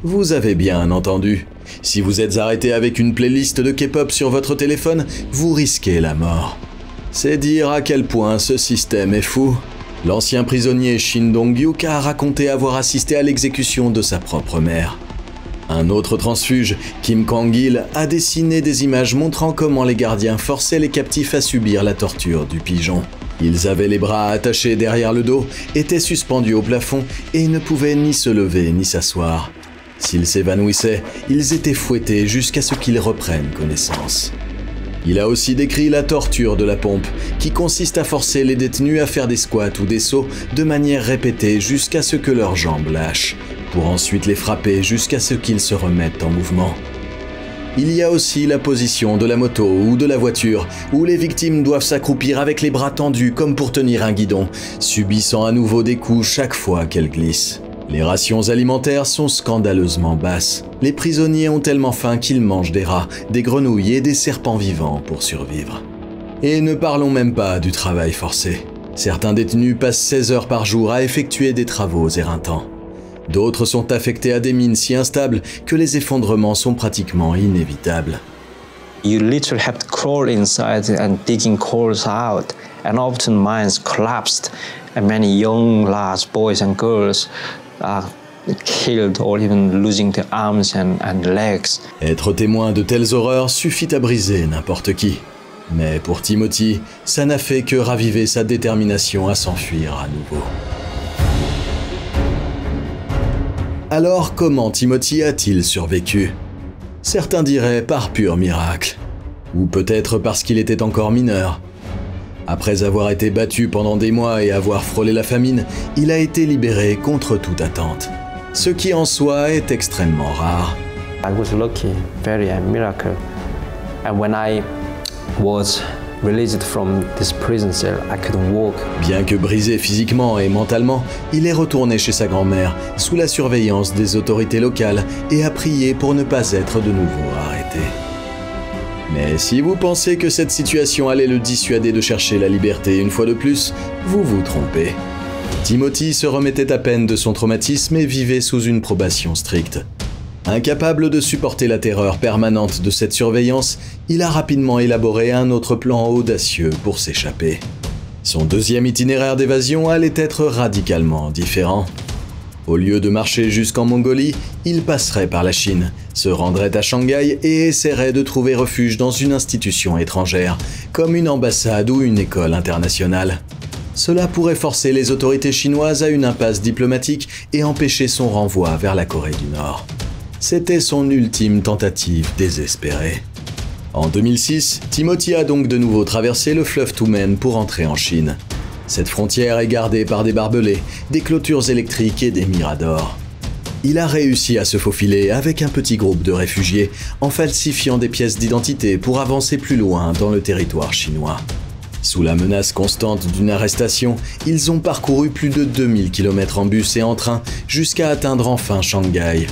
Vous avez bien entendu. Si vous êtes arrêté avec une playlist de K-pop sur votre téléphone, vous risquez la mort. C'est dire à quel point ce système est fou. L'ancien prisonnier Shin Dong-hyuk a raconté avoir assisté à l'exécution de sa propre mère. Un autre transfuge, Kim Kwang-il, a dessiné des images montrant comment les gardiens forçaient les captifs à subir la torture du pigeon. Ils avaient les bras attachés derrière le dos, étaient suspendus au plafond et ne pouvaient ni se lever ni s'asseoir. S'ils s'évanouissaient, ils étaient fouettés jusqu'à ce qu'ils reprennent connaissance. Il a aussi décrit la torture de la pompe, qui consiste à forcer les détenus à faire des squats ou des sauts de manière répétée jusqu'à ce que leurs jambes lâchent, pour ensuite les frapper jusqu'à ce qu'ils se remettent en mouvement. Il y a aussi la position de la moto ou de la voiture, où les victimes doivent s'accroupir avec les bras tendus comme pour tenir un guidon, subissant à nouveau des coups chaque fois qu'elles glissent. Les rations alimentaires sont scandaleusement basses. Les prisonniers ont tellement faim qu'ils mangent des rats, des grenouilles et des serpents vivants pour survivre. Et ne parlons même pas du travail forcé. Certains détenus passent 16 heures par jour à effectuer des travaux éreintants. D'autres sont affectés à des mines si instables que les effondrements sont pratiquement inévitables. You literally have to crawl inside and digging coals out, and often mines collapsed, and many young lads, boys and girls, are killed or even losing their arms and legs. Être témoin de telles horreurs suffit à briser n'importe qui. Mais pour Timothy, ça n'a fait que raviver sa détermination à s'enfuir à nouveau. Alors comment Timothy a-t-il survécu? Certains diraient par pur miracle. Ou peut-être parce qu'il était encore mineur. Après avoir été battu pendant des mois et avoir frôlé la famine, il a été libéré contre toute attente. Ce qui en soi est extrêmement rare. I was lucky, very a miracle. And when I was released from this prison cell, I could walk. Bien que brisé physiquement et mentalement, il est retourné chez sa grand-mère, sous la surveillance des autorités locales, et a prié pour ne pas être de nouveau arrêté. Mais si vous pensez que cette situation allait le dissuader de chercher la liberté une fois de plus, vous vous trompez. Timothy se remettait à peine de son traumatisme et vivait sous une probation stricte. Incapable de supporter la terreur permanente de cette surveillance, il a rapidement élaboré un autre plan audacieux pour s'échapper. Son deuxième itinéraire d'évasion allait être radicalement différent. Au lieu de marcher jusqu'en Mongolie, il passerait par la Chine, se rendrait à Shanghai et essaierait de trouver refuge dans une institution étrangère, comme une ambassade ou une école internationale. Cela pourrait forcer les autorités chinoises à une impasse diplomatique et empêcher son renvoi vers la Corée du Nord. C'était son ultime tentative désespérée. En 2006, Timothy a donc de nouveau traversé le fleuve Tumen pour entrer en Chine. Cette frontière est gardée par des barbelés, des clôtures électriques et des miradors. Il a réussi à se faufiler avec un petit groupe de réfugiés en falsifiant des pièces d'identité pour avancer plus loin dans le territoire chinois. Sous la menace constante d'une arrestation, ils ont parcouru plus de 2000 km en bus et en train jusqu'à atteindre enfin Shanghai.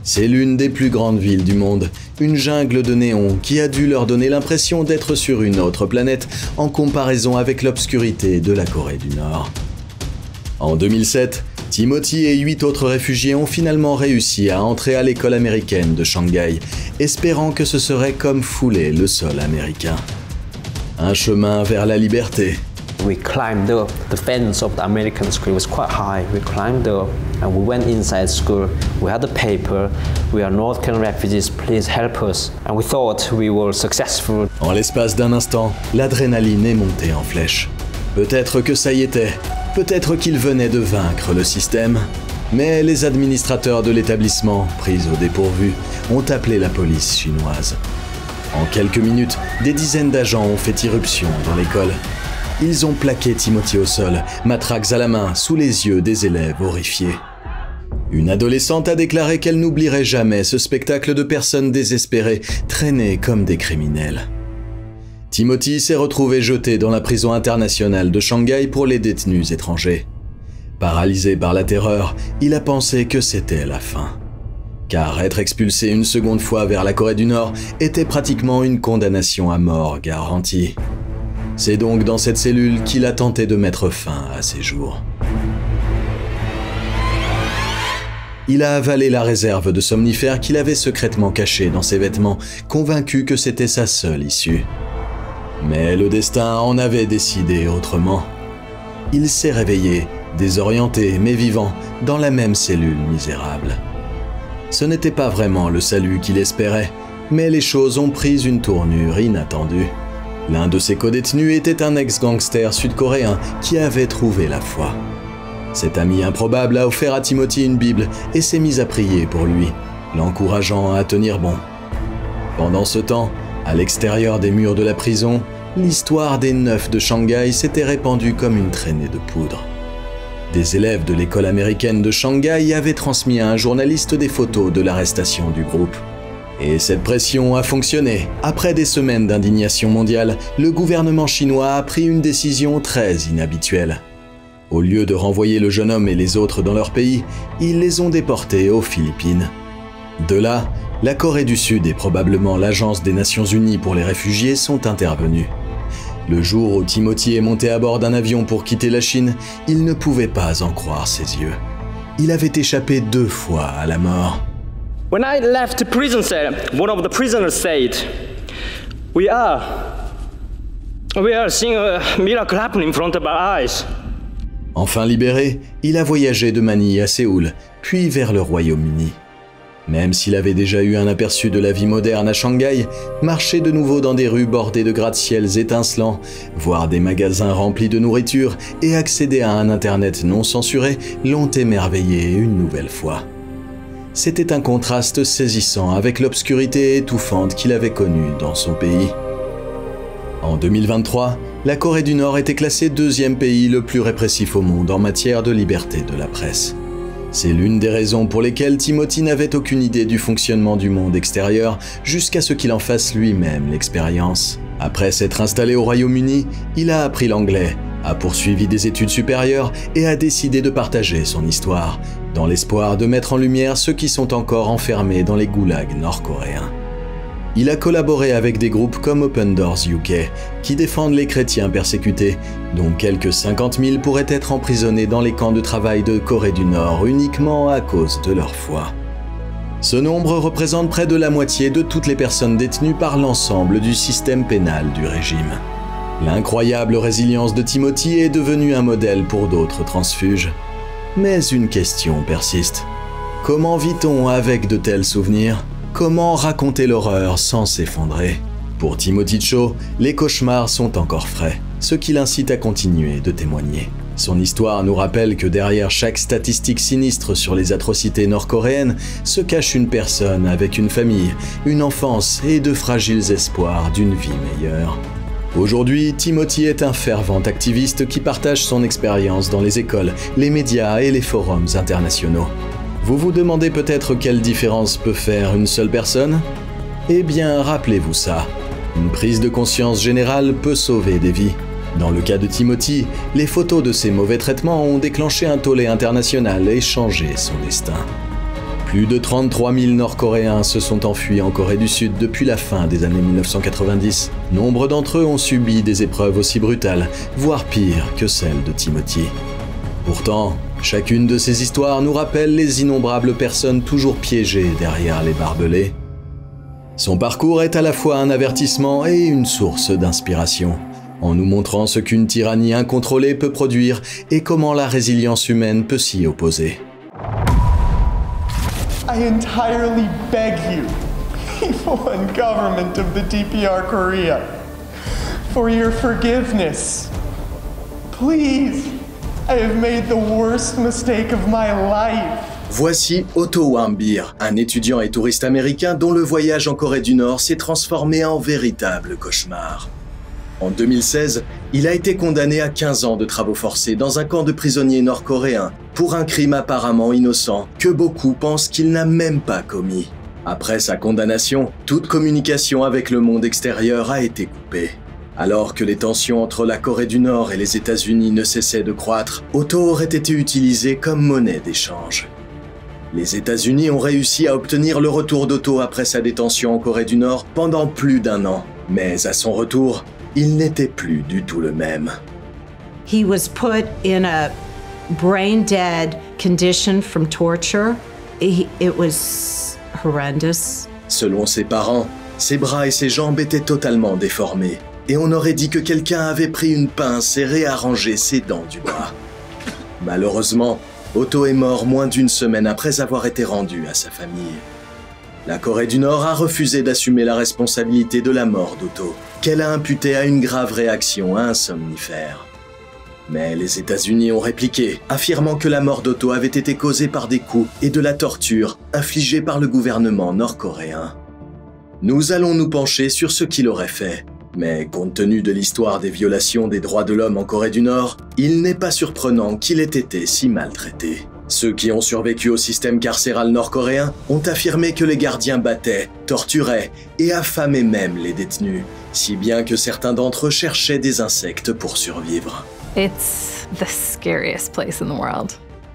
C'est l'une des plus grandes villes du monde, une jungle de néons qui a dû leur donner l'impression d'être sur une autre planète en comparaison avec l'obscurité de la Corée du Nord. En 2007, Timothy et 8 autres réfugiés ont finalement réussi à entrer à l'école américaine de Shanghai, espérant que ce serait comme fouler le sol américain. Un chemin vers la liberté. We climbed up. The fence of the American school was quite high. We climbed up and we went inside school. We had the paper. We are North Korean refugees. Please help us. And we thought we were successful. En l'espace d'un instant, l'adrénaline est montée en flèche. Peut-être que ça y était. Peut-être qu'il venait de vaincre le système. Mais les administrateurs de l'établissement, pris au dépourvu, ont appelé la police chinoise. En quelques minutes, des dizaines d'agents ont fait irruption dans l'école. Ils ont plaqué Timothy au sol, matraques à la main, sous les yeux des élèves horrifiés. Une adolescente a déclaré qu'elle n'oublierait jamais ce spectacle de personnes désespérées, traînées comme des criminels. Timothy s'est retrouvé jeté dans la prison internationale de Shanghai pour les détenus étrangers. Paralysé par la terreur, il a pensé que c'était la fin. Car être expulsé une seconde fois vers la Corée du Nord était pratiquement une condamnation à mort garantie. C'est donc dans cette cellule qu'il a tenté de mettre fin à ses jours. Il a avalé la réserve de somnifères qu'il avait secrètement cachée dans ses vêtements, convaincu que c'était sa seule issue. Mais le destin en avait décidé autrement. Il s'est réveillé, désorienté mais vivant, dans la même cellule misérable. Ce n'était pas vraiment le salut qu'il espérait, mais les choses ont pris une tournure inattendue. L'un de ses codétenus était un ex-gangster sud-coréen qui avait trouvé la foi. Cet ami improbable a offert à Timothy une Bible et s'est mis à prier pour lui, l'encourageant à tenir bon. Pendant ce temps, à l'extérieur des murs de la prison, l'histoire des 9 de Shanghai s'était répandue comme une traînée de poudre. Des élèves de l'école américaine de Shanghai avaient transmis à un journaliste des photos de l'arrestation du groupe. Et cette pression a fonctionné. Après des semaines d'indignation mondiale, le gouvernement chinois a pris une décision très inhabituelle. Au lieu de renvoyer le jeune homme et les autres dans leur pays, ils les ont déportés aux Philippines. De là, la Corée du Sud et probablement l'Agence des Nations Unies pour les réfugiés sont intervenus. Le jour où Timothy est monté à bord d'un avion pour quitter la Chine, il ne pouvait pas en croire ses yeux. Il avait échappé 2 fois à la mort. When I left the prison cell, one of the prisoners said, We are seeing a miracle happen in front of our eyes. Enfin libéré, il a voyagé de Manille à Séoul, puis vers le Royaume-Uni. Même s'il avait déjà eu un aperçu de la vie moderne à Shanghai, marcher de nouveau dans des rues bordées de gratte-ciels étincelants, voir des magasins remplis de nourriture et accéder à un internet non censuré l'ont émerveillé une nouvelle fois. C'était un contraste saisissant avec l'obscurité étouffante qu'il avait connue dans son pays. En 2023, la Corée du Nord était classée 2e pays le plus répressif au monde en matière de liberté de la presse. C'est l'une des raisons pour lesquelles Timothy n'avait aucune idée du fonctionnement du monde extérieur jusqu'à ce qu'il en fasse lui-même l'expérience. Après s'être installé au Royaume-Uni, il a appris l'anglais, a poursuivi des études supérieures et a décidé de partager son histoire, dans l'espoir de mettre en lumière ceux qui sont encore enfermés dans les goulags nord-coréens. Il a collaboré avec des groupes comme Open Doors UK, qui défendent les chrétiens persécutés, dont quelques 50 000 pourraient être emprisonnés dans les camps de travail de Corée du Nord uniquement à cause de leur foi. Ce nombre représente près de la moitié de toutes les personnes détenues par l'ensemble du système pénal du régime. L'incroyable résilience de Timothy est devenue un modèle pour d'autres transfuges. Mais une question persiste. Comment vit-on avec de tels souvenirs ? Comment raconter l'horreur sans s'effondrer? Pour Timothy Cho, les cauchemars sont encore frais, ce qui l'incite à continuer de témoigner. Son histoire nous rappelle que derrière chaque statistique sinistre sur les atrocités nord-coréennes se cache une personne avec une famille, une enfance et de fragiles espoirs d'une vie meilleure. Aujourd'hui, Timothy est un fervent activiste qui partage son expérience dans les écoles, les médias et les forums internationaux. Vous vous demandez peut-être quelle différence peut faire une seule personne? Eh bien, rappelez-vous ça. Une prise de conscience générale peut sauver des vies. Dans le cas de Timothy, les photos de ses mauvais traitements ont déclenché un tollé international et changé son destin. Plus de 33 000 Nord-Coréens se sont enfuis en Corée du Sud depuis la fin des années 1990. Nombre d'entre eux ont subi des épreuves aussi brutales, voire pires que celles de Timothy. Pourtant, chacune de ces histoires nous rappelle les innombrables personnes toujours piégées derrière les barbelés. Son parcours est à la fois un avertissement et une source d'inspiration, en nous montrant ce qu'une tyrannie incontrôlée peut produire et comment la résilience humaine peut s'y opposer. I entirely beg you, people and government of the DPR Korea, for your forgiveness. Please. I have made the worst mistake of my life. Voici Otto Warmbier, un étudiant et touriste américain dont le voyage en Corée du Nord s'est transformé en véritable cauchemar. En 2016, il a été condamné à 15 ans de travaux forcés dans un camp de prisonniers nord-coréens pour un crime apparemment innocent que beaucoup pensent qu'il n'a même pas commis. Après sa condamnation, toute communication avec le monde extérieur a été coupée. Alors que les tensions entre la Corée du Nord et les États-Unis ne cessaient de croître, Otto aurait été utilisé comme monnaie d'échange. Les États-Unis ont réussi à obtenir le retour d'Otto après sa détention en Corée du Nord pendant plus d'1 an. Mais à son retour, il n'était plus du tout le même. He was put in a brain-dead condition from torture. It was horrendous. Selon ses parents, ses bras et ses jambes étaient totalement déformés. Et on aurait dit que quelqu'un avait pris une pince et réarrangé ses dents du bas. Malheureusement, Otto est mort moins d'1 semaine après avoir été rendu à sa famille. La Corée du Nord a refusé d'assumer la responsabilité de la mort d'Otto, qu'elle a imputée à une grave réaction à un somnifère. Mais les États-Unis ont répliqué, affirmant que la mort d'Otto avait été causée par des coups et de la torture infligée par le gouvernement nord-coréen. Nous allons nous pencher sur ce qu'il aurait fait. Mais compte tenu de l'histoire des violations des droits de l'homme en Corée du Nord, il n'est pas surprenant qu'il ait été si maltraité. Ceux qui ont survécu au système carcéral nord-coréen ont affirmé que les gardiens battaient, torturaient et affamaient même les détenus, si bien que certains d'entre eux cherchaient des insectes pour survivre. It's the scariest place in the world.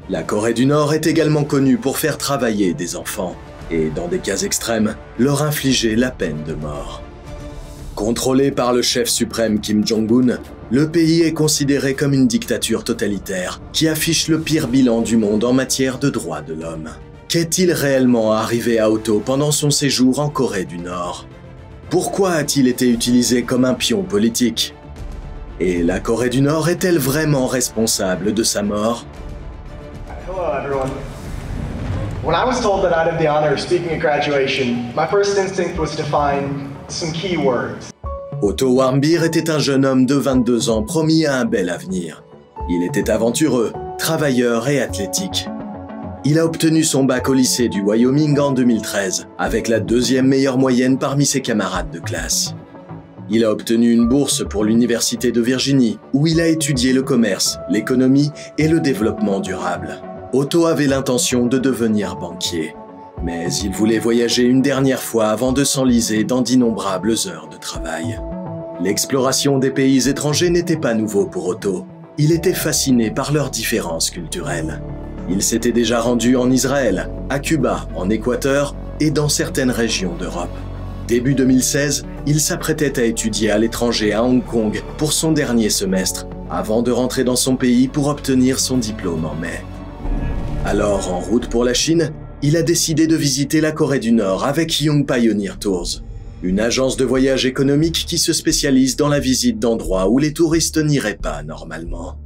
La Corée du Nord est également connue pour faire travailler des enfants, et dans des cas extrêmes, leur infliger la peine de mort. Contrôlé par le chef suprême Kim Jong-un, le pays est considéré comme une dictature totalitaire qui affiche le pire bilan du monde en matière de droits de l'homme. Qu'est-il réellement arrivé à Otto pendant son séjour en Corée du Nord? Pourquoi a-t-il été utilisé comme un pion politique? Et la Corée du Nord est-elle vraiment responsable de sa mort? Hello everyone. When I was told that I'd have the honor of speaking at graduation, my first instinct was to find some key words. Otto Warmbier était un jeune homme de 22 ans promis à un bel avenir. Il était aventureux, travailleur et athlétique. Il a obtenu son bac au lycée du Wyoming en 2013, avec la deuxième meilleure moyenne parmi ses camarades de classe. Il a obtenu une bourse pour l'Université de Virginie, où il a étudié le commerce, l'économie et le développement durable. Otto avait l'intention de devenir banquier, mais il voulait voyager une dernière fois avant de s'enliser dans d'innombrables heures de travail. L'exploration des pays étrangers n'était pas nouveau pour Otto. Il était fasciné par leurs différences culturelles. Il s'était déjà rendu en Israël, à Cuba, en Équateur et dans certaines régions d'Europe. Début 2016, il s'apprêtait à étudier à l'étranger à Hong Kong pour son dernier semestre, avant de rentrer dans son pays pour obtenir son diplôme en mai. Alors, en route pour la Chine, il a décidé de visiter la Corée du Nord avec Young Pioneer Tours, une agence de voyage économique qui se spécialise dans la visite d'endroits où les touristes n'iraient pas normalement.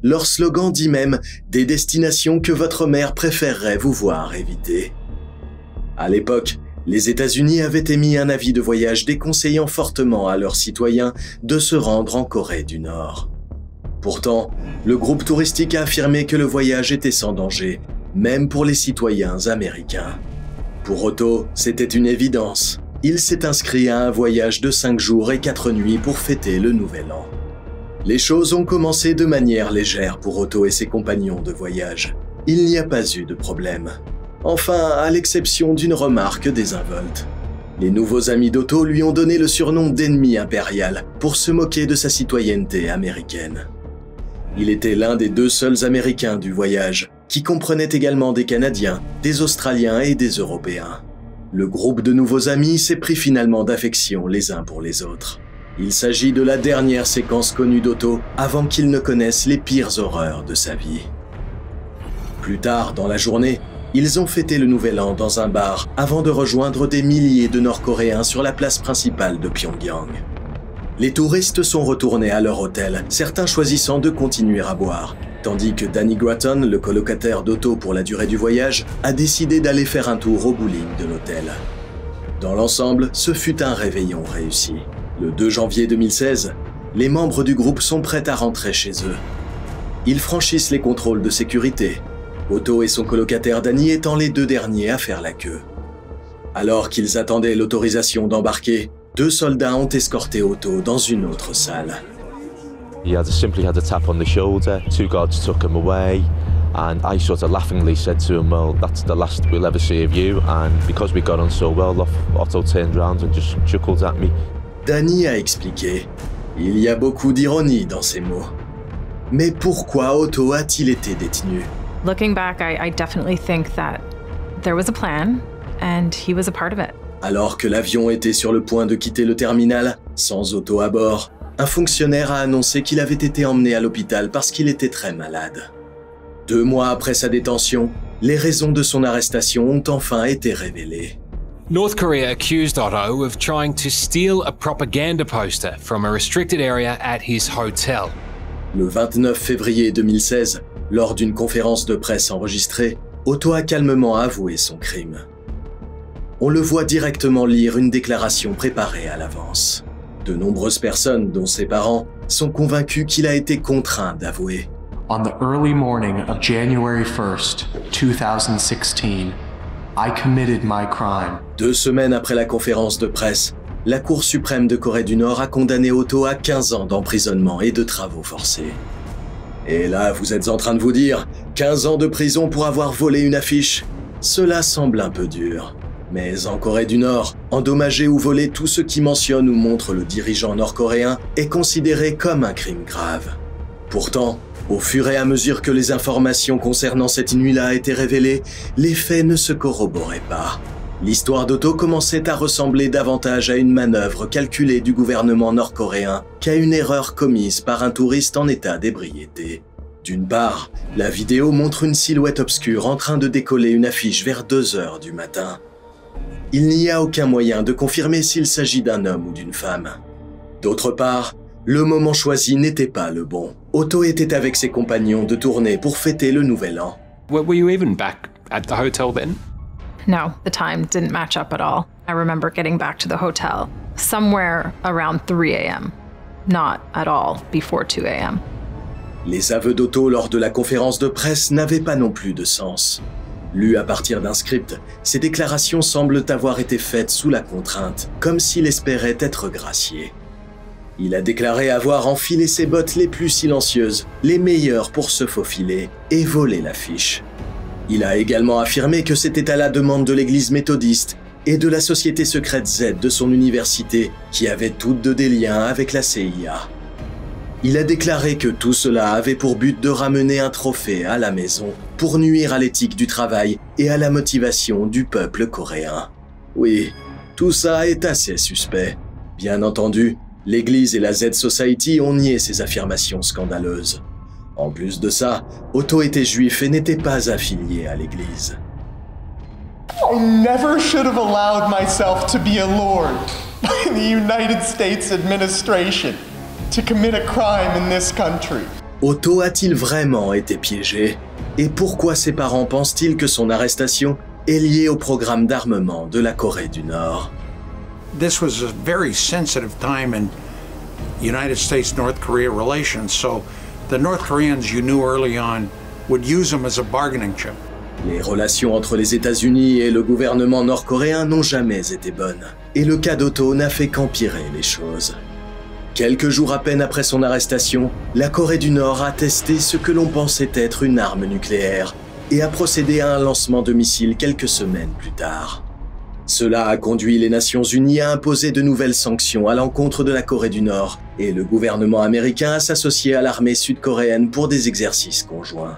Leur slogan dit même « Des destinations que votre mère préférerait vous voir éviter ». À l'époque, les États-Unis avaient émis un avis de voyage déconseillant fortement à leurs citoyens de se rendre en Corée du Nord. Pourtant, le groupe touristique a affirmé que le voyage était sans danger, même pour les citoyens américains. Pour Otto, c'était une évidence. Il s'est inscrit à un voyage de 5 jours et 4 nuits pour fêter le Nouvel An. Les choses ont commencé de manière légère pour Otto et ses compagnons de voyage. Il n'y a pas eu de problème. Enfin, à l'exception d'une remarque désinvolte. Les nouveaux amis d'Otto lui ont donné le surnom d'ennemi impérial pour se moquer de sa citoyenneté américaine. Il était l'un des 2 seuls Américains du voyage, qui comprenait également des Canadiens, des Australiens et des Européens. Le groupe de nouveaux amis s'est pris finalement d'affection les uns pour les autres. Il s'agit de la dernière séquence connue d'Otto avant qu'il ne connaisse les pires horreurs de sa vie. Plus tard dans la journée, ils ont fêté le Nouvel An dans un bar avant de rejoindre des milliers de Nord-Coréens sur la place principale de Pyongyang. Les touristes sont retournés à leur hôtel, certains choisissant de continuer à boire, tandis que Danny Gratton, le colocataire d'Otto pour la durée du voyage, a décidé d'aller faire un tour au bowling de l'hôtel. Dans l'ensemble, ce fut un réveillon réussi. Le 2 janvier 2016, les membres du groupe sont prêts à rentrer chez eux. Ils franchissent les contrôles de sécurité, Otto et son colocataire Danny étant les 2 derniers à faire la queue. Alors qu'ils attendaient l'autorisation d'embarquer, 2 soldats ont escorté Otto dans une autre salle. He simply had a tap on the shoulder, 2 guards took him away, and I sort of laughingly said to him, well, that's the last we'll ever see of you, and because we got on so well, Otto turned around and just chuckled at me. Danny a expliqué. Il y a beaucoup d'ironie dans ces mots. Mais pourquoi Otto a-t-il été détenu? Looking back, I definitely think that there was a plan, and he was a part of it. Alors que l'avion était sur le point de quitter le terminal, sans Otto à bord, un fonctionnaire a annoncé qu'il avait été emmené à l'hôpital parce qu'il était très malade. 2 mois après sa détention, les raisons de son arrestation ont enfin été révélées. North Korea accused Otto of trying to steal a propaganda poster from a restricted area at his hotel. Le 29 février 2016, lors d'une conférence de presse enregistrée, Otto a calmement avoué son crime. On le voit directement lire une déclaration préparée à l'avance. De nombreuses personnes, dont ses parents, sont convaincus qu'il a été contraint d'avouer. On the early morning of January 1st, 2016, I committed my crime. 2 semaines après la conférence de presse, la Cour suprême de Corée du Nord a condamné Otto à 15 ans d'emprisonnement et de travaux forcés. Et là, vous êtes en train de vous dire, 15 ans de prison pour avoir volé une affiche? Cela semble un peu dur. Mais en Corée du Nord, endommager ou voler tout ce qui mentionne ou montre le dirigeant nord-coréen est considéré comme un crime grave. Pourtant, au fur et à mesure que les informations concernant cette nuit-là étaient révélées, les faits ne se corroboraient pas. L'histoire d'Otto commençait à ressembler davantage à une manœuvre calculée du gouvernement nord-coréen qu'à une erreur commise par un touriste en état d'ébriété. D'une part, la vidéo montre une silhouette obscure en train de décoller une affiche vers 2 heures du matin. Il n'y a aucun moyen de confirmer s'il s'agit d'un homme ou d'une femme. D'autre part, le moment choisi n'était pas le bon. Otto était avec ses compagnons de tournée pour fêter le nouvel an. Were you even back at the hotel then? No, the time didn't match up at all. I remember getting back to the hotel somewhere around 3 a.m. Not at all before 2 a.m. Les aveux d'Otto lors de la conférence de presse n'avaient pas non plus de sens. Lus à partir d'un script, ces déclarations semblent avoir été faites sous la contrainte, comme s'il espérait être gracié. Il a déclaré avoir enfilé ses bottes les plus silencieuses, les meilleures pour se faufiler et voler l'affiche. Il a également affirmé que c'était à la demande de l'église méthodiste et de la société secrète Z de son université qui avaient toutes deux des liens avec la CIA. Il a déclaré que tout cela avait pour but de ramener un trophée à la maison pour nuire à l'éthique du travail et à la motivation du peuple coréen. Oui, tout ça est assez suspect. Bien entendu, l'église et la Z Society ont nié ces affirmations scandaleuses. En plus de ça, Otto était juif et n'était pas affilié à l'église. I never should have allowed myself to be allured by the United States administration to commit a crime in this country. Otto a-t-il vraiment été piégé? Et pourquoi ses parents pensent-ils que son arrestation est liée au programme d'armement de la Corée du Nord? This was a very sensitive time in United States-North Korea relations, so the North Koreans you knew early on would use them as a bargaining chip. Les relations entre les États-Unis et le gouvernement nord-coréen n'ont jamais été bonnes, et le cas d'Otto n'a fait qu'empirer les choses. Quelques jours à peine après son arrestation, la Corée du Nord a testé ce que l'on pensait être une arme nucléaire et a procédé à un lancement de missiles quelques semaines plus tard. Cela a conduit les Nations Unies à imposer de nouvelles sanctions à l'encontre de la Corée du Nord et le gouvernement américain à s'associer à l'armée sud-coréenne pour des exercices conjoints.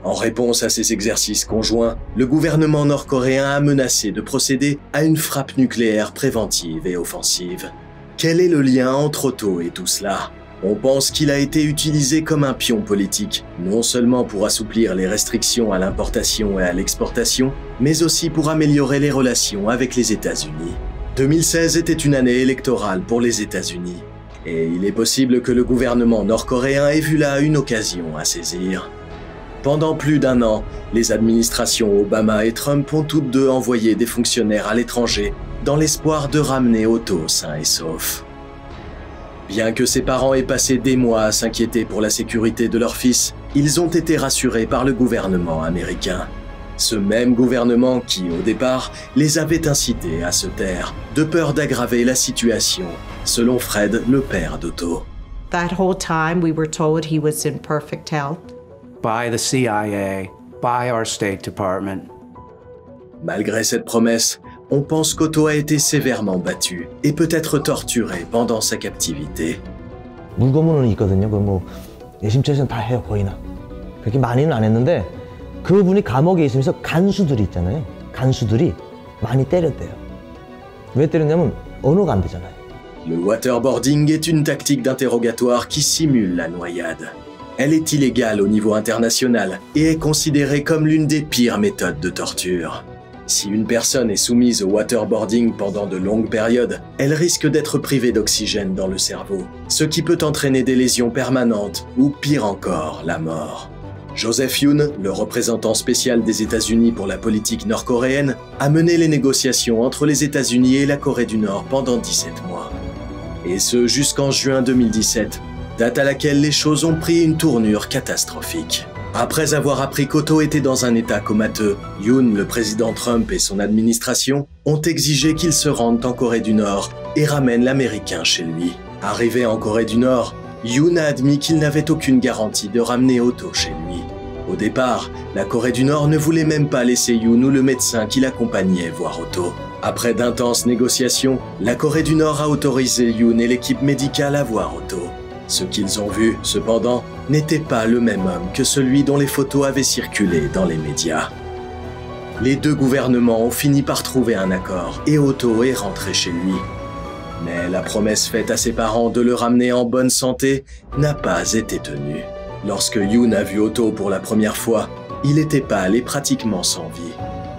En réponse à ces exercices conjoints, le gouvernement nord-coréen a menacé de procéder à une frappe nucléaire préventive et offensive. Quel est le lien entre Otto et tout cela? On pense qu'il a été utilisé comme un pion politique, non seulement pour assouplir les restrictions à l'importation et à l'exportation, mais aussi pour améliorer les relations avec les États-Unis. 2016 était une année électorale pour les États-Unis, et il est possible que le gouvernement nord-coréen ait vu là une occasion à saisir. Pendant plus d'1 an, les administrations Obama et Trump ont toutes deux envoyé des fonctionnaires à l'étranger dans l'espoir de ramener Otto sain et sauf. Bien que ses parents aient passé des mois à s'inquiéter pour la sécurité de leur fils, ils ont été rassurés par le gouvernement américain. Ce même gouvernement qui, au départ, les avait incités à se taire, de peur d'aggraver la situation, selon Fred, le père d'Otto. That whole time we were told he was in perfect health. By the CIA, by our State Department. Malgré cette promesse, on pense qu'Otto a été sévèrement battu et peut-être torturé pendant sa captivité. 물고문은 있거든요. 그 뭐 내심처에서는 다 해요, 거의나. 그렇게 많이는 안 했는데 그분이 감옥에 있으면서 간수들이 있잖아요. 간수들이 많이 때렸대요. 왜 때렸냐면 언어가 안 되잖아요. Le waterboarding est une tactique d'interrogatoire qui simule la noyade. Elle est illégale au niveau international et est considérée comme l'une des pires méthodes de torture. Si une personne est soumise au waterboarding pendant de longues périodes, elle risque d'être privée d'oxygène dans le cerveau, ce qui peut entraîner des lésions permanentes ou pire encore, la mort. Joseph Yoon, le représentant spécial des États-Unis pour la politique nord-coréenne, a mené les négociations entre les États-Unis et la Corée du Nord pendant 17 mois. Et ce jusqu'en juin 2017, date à laquelle les choses ont pris une tournure catastrophique. Après avoir appris qu'Otto était dans un état comateux, Yoon, le président Trump et son administration ont exigé qu'il se rende en Corée du Nord et ramène l'Américain chez lui. Arrivé en Corée du Nord, Yoon a admis qu'il n'avait aucune garantie de ramener Otto chez lui. Au départ, la Corée du Nord ne voulait même pas laisser Yoon ou le médecin qui l'accompagnait voir Otto. Après d'intenses négociations, la Corée du Nord a autorisé Yoon et l'équipe médicale à voir Otto. Ce qu'ils ont vu, cependant, n'était pas le même homme que celui dont les photos avaient circulé dans les médias. Les deux gouvernements ont fini par trouver un accord et Otto est rentré chez lui. Mais la promesse faite à ses parents de le ramener en bonne santé n'a pas été tenue. Lorsque Yoon a vu Otto pour la première fois, il était pâle et pratiquement sans vie,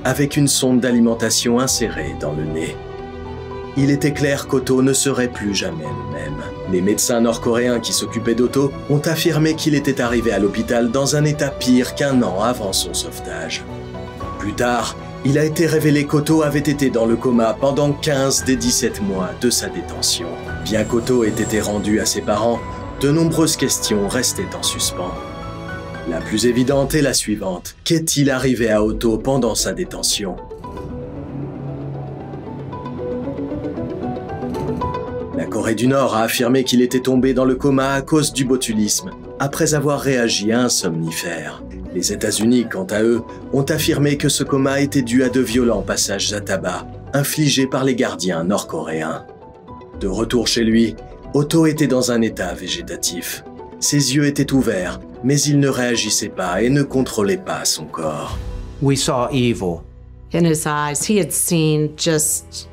avec une sonde d'alimentation insérée dans le nez. Il était clair qu'Otto ne serait plus jamais le même. Les médecins nord-coréens qui s'occupaient d'Otto ont affirmé qu'il était arrivé à l'hôpital dans un état pire qu'un an avant son sauvetage. Plus tard, il a été révélé qu'Otto avait été dans le coma pendant 15 des 17 mois de sa détention. Bien qu'Otto ait été rendu à ses parents, de nombreuses questions restaient en suspens. La plus évidente est la suivante. Qu'est-il arrivé à Otto pendant sa détention? La Corée du Nord a affirmé qu'il était tombé dans le coma à cause du botulisme, après avoir réagi à un somnifère. Les États-Unis, quant à eux, ont affirmé que ce coma était dû à de violents passages à tabac, infligés par les gardiens nord-coréens. De retour chez lui, Otto était dans un état végétatif. Ses yeux étaient ouverts, mais il ne réagissait pas et ne contrôlait pas son corps. We saw evil. In his eyes, he had seen just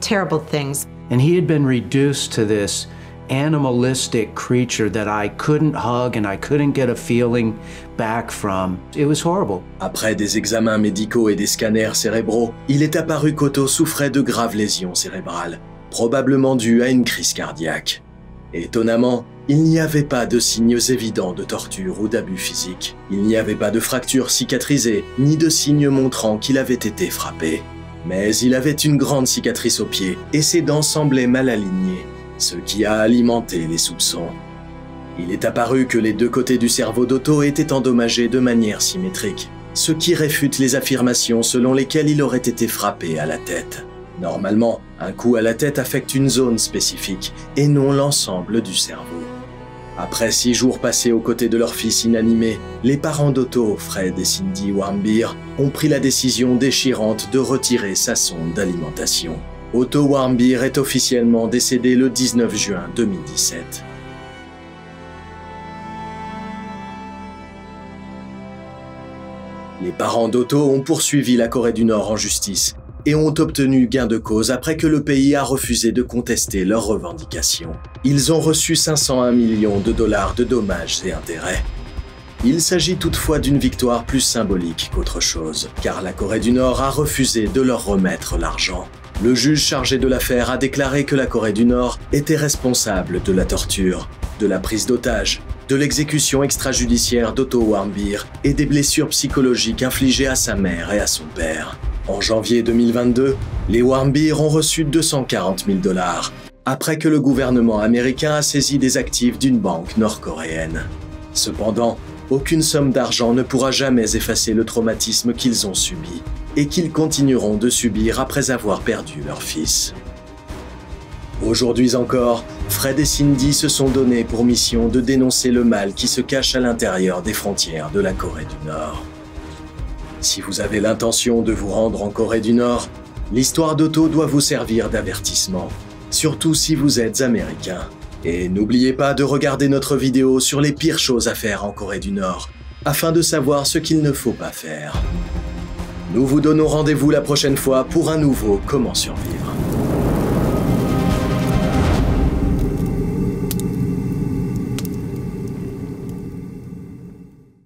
terrible things. And he had been reduced to this animalistic creature that I couldn't hug and I couldn't get a feeling back from. It was horrible. Après des examens médicaux et des scanners cérébraux, il est apparu qu'Otto souffrait de graves lésions cérébrales, probablement dues à une crise cardiaque. Étonnamment, il n'y avait pas de signes évidents de torture ou d'abus physiques. Il n'y avait pas de fractures cicatrisées, ni de signes montrant qu'il avait été frappé. Mais il avait une grande cicatrice au pied et ses dents semblaient mal alignées, ce qui a alimenté les soupçons. Il est apparu que les deux côtés du cerveau d'Otto étaient endommagés de manière symétrique, ce qui réfute les affirmations selon lesquelles il aurait été frappé à la tête. Normalement, un coup à la tête affecte une zone spécifique et non l'ensemble du cerveau. Après 6 jours passés aux côtés de leur fils inanimé, les parents d'Otto, Fred et Cindy Warmbier, ont pris la décision déchirante de retirer sa sonde d'alimentation. Otto Warmbier est officiellement décédé le 19 juin 2017. Les parents d'Otto ont poursuivi la Corée du Nord en justice et ont obtenu gain de cause après que le pays a refusé de contester leurs revendications. Ils ont reçu 501 millions de dollars de dommages et intérêts. Il s'agit toutefois d'une victoire plus symbolique qu'autre chose, car la Corée du Nord a refusé de leur remettre l'argent. Le juge chargé de l'affaire a déclaré que la Corée du Nord était responsable de la torture, de la prise d'otages, de l'exécution extrajudiciaire d'Otto Warmbier et des blessures psychologiques infligées à sa mère et à son père. En janvier 2022, les Warmbier ont reçu 240 000 dollars, après que le gouvernement américain a saisi des actifs d'une banque nord-coréenne. Cependant, aucune somme d'argent ne pourra jamais effacer le traumatisme qu'ils ont subi et qu'ils continueront de subir après avoir perdu leur fils. Aujourd'hui encore, Fred et Cindy se sont donnés pour mission de dénoncer le mal qui se cache à l'intérieur des frontières de la Corée du Nord. Si vous avez l'intention de vous rendre en Corée du Nord, l'histoire d'Otto doit vous servir d'avertissement, surtout si vous êtes américain. Et n'oubliez pas de regarder notre vidéo sur les pires choses à faire en Corée du Nord, afin de savoir ce qu'il ne faut pas faire. Nous vous donnons rendez-vous la prochaine fois pour un nouveau Comment survivre.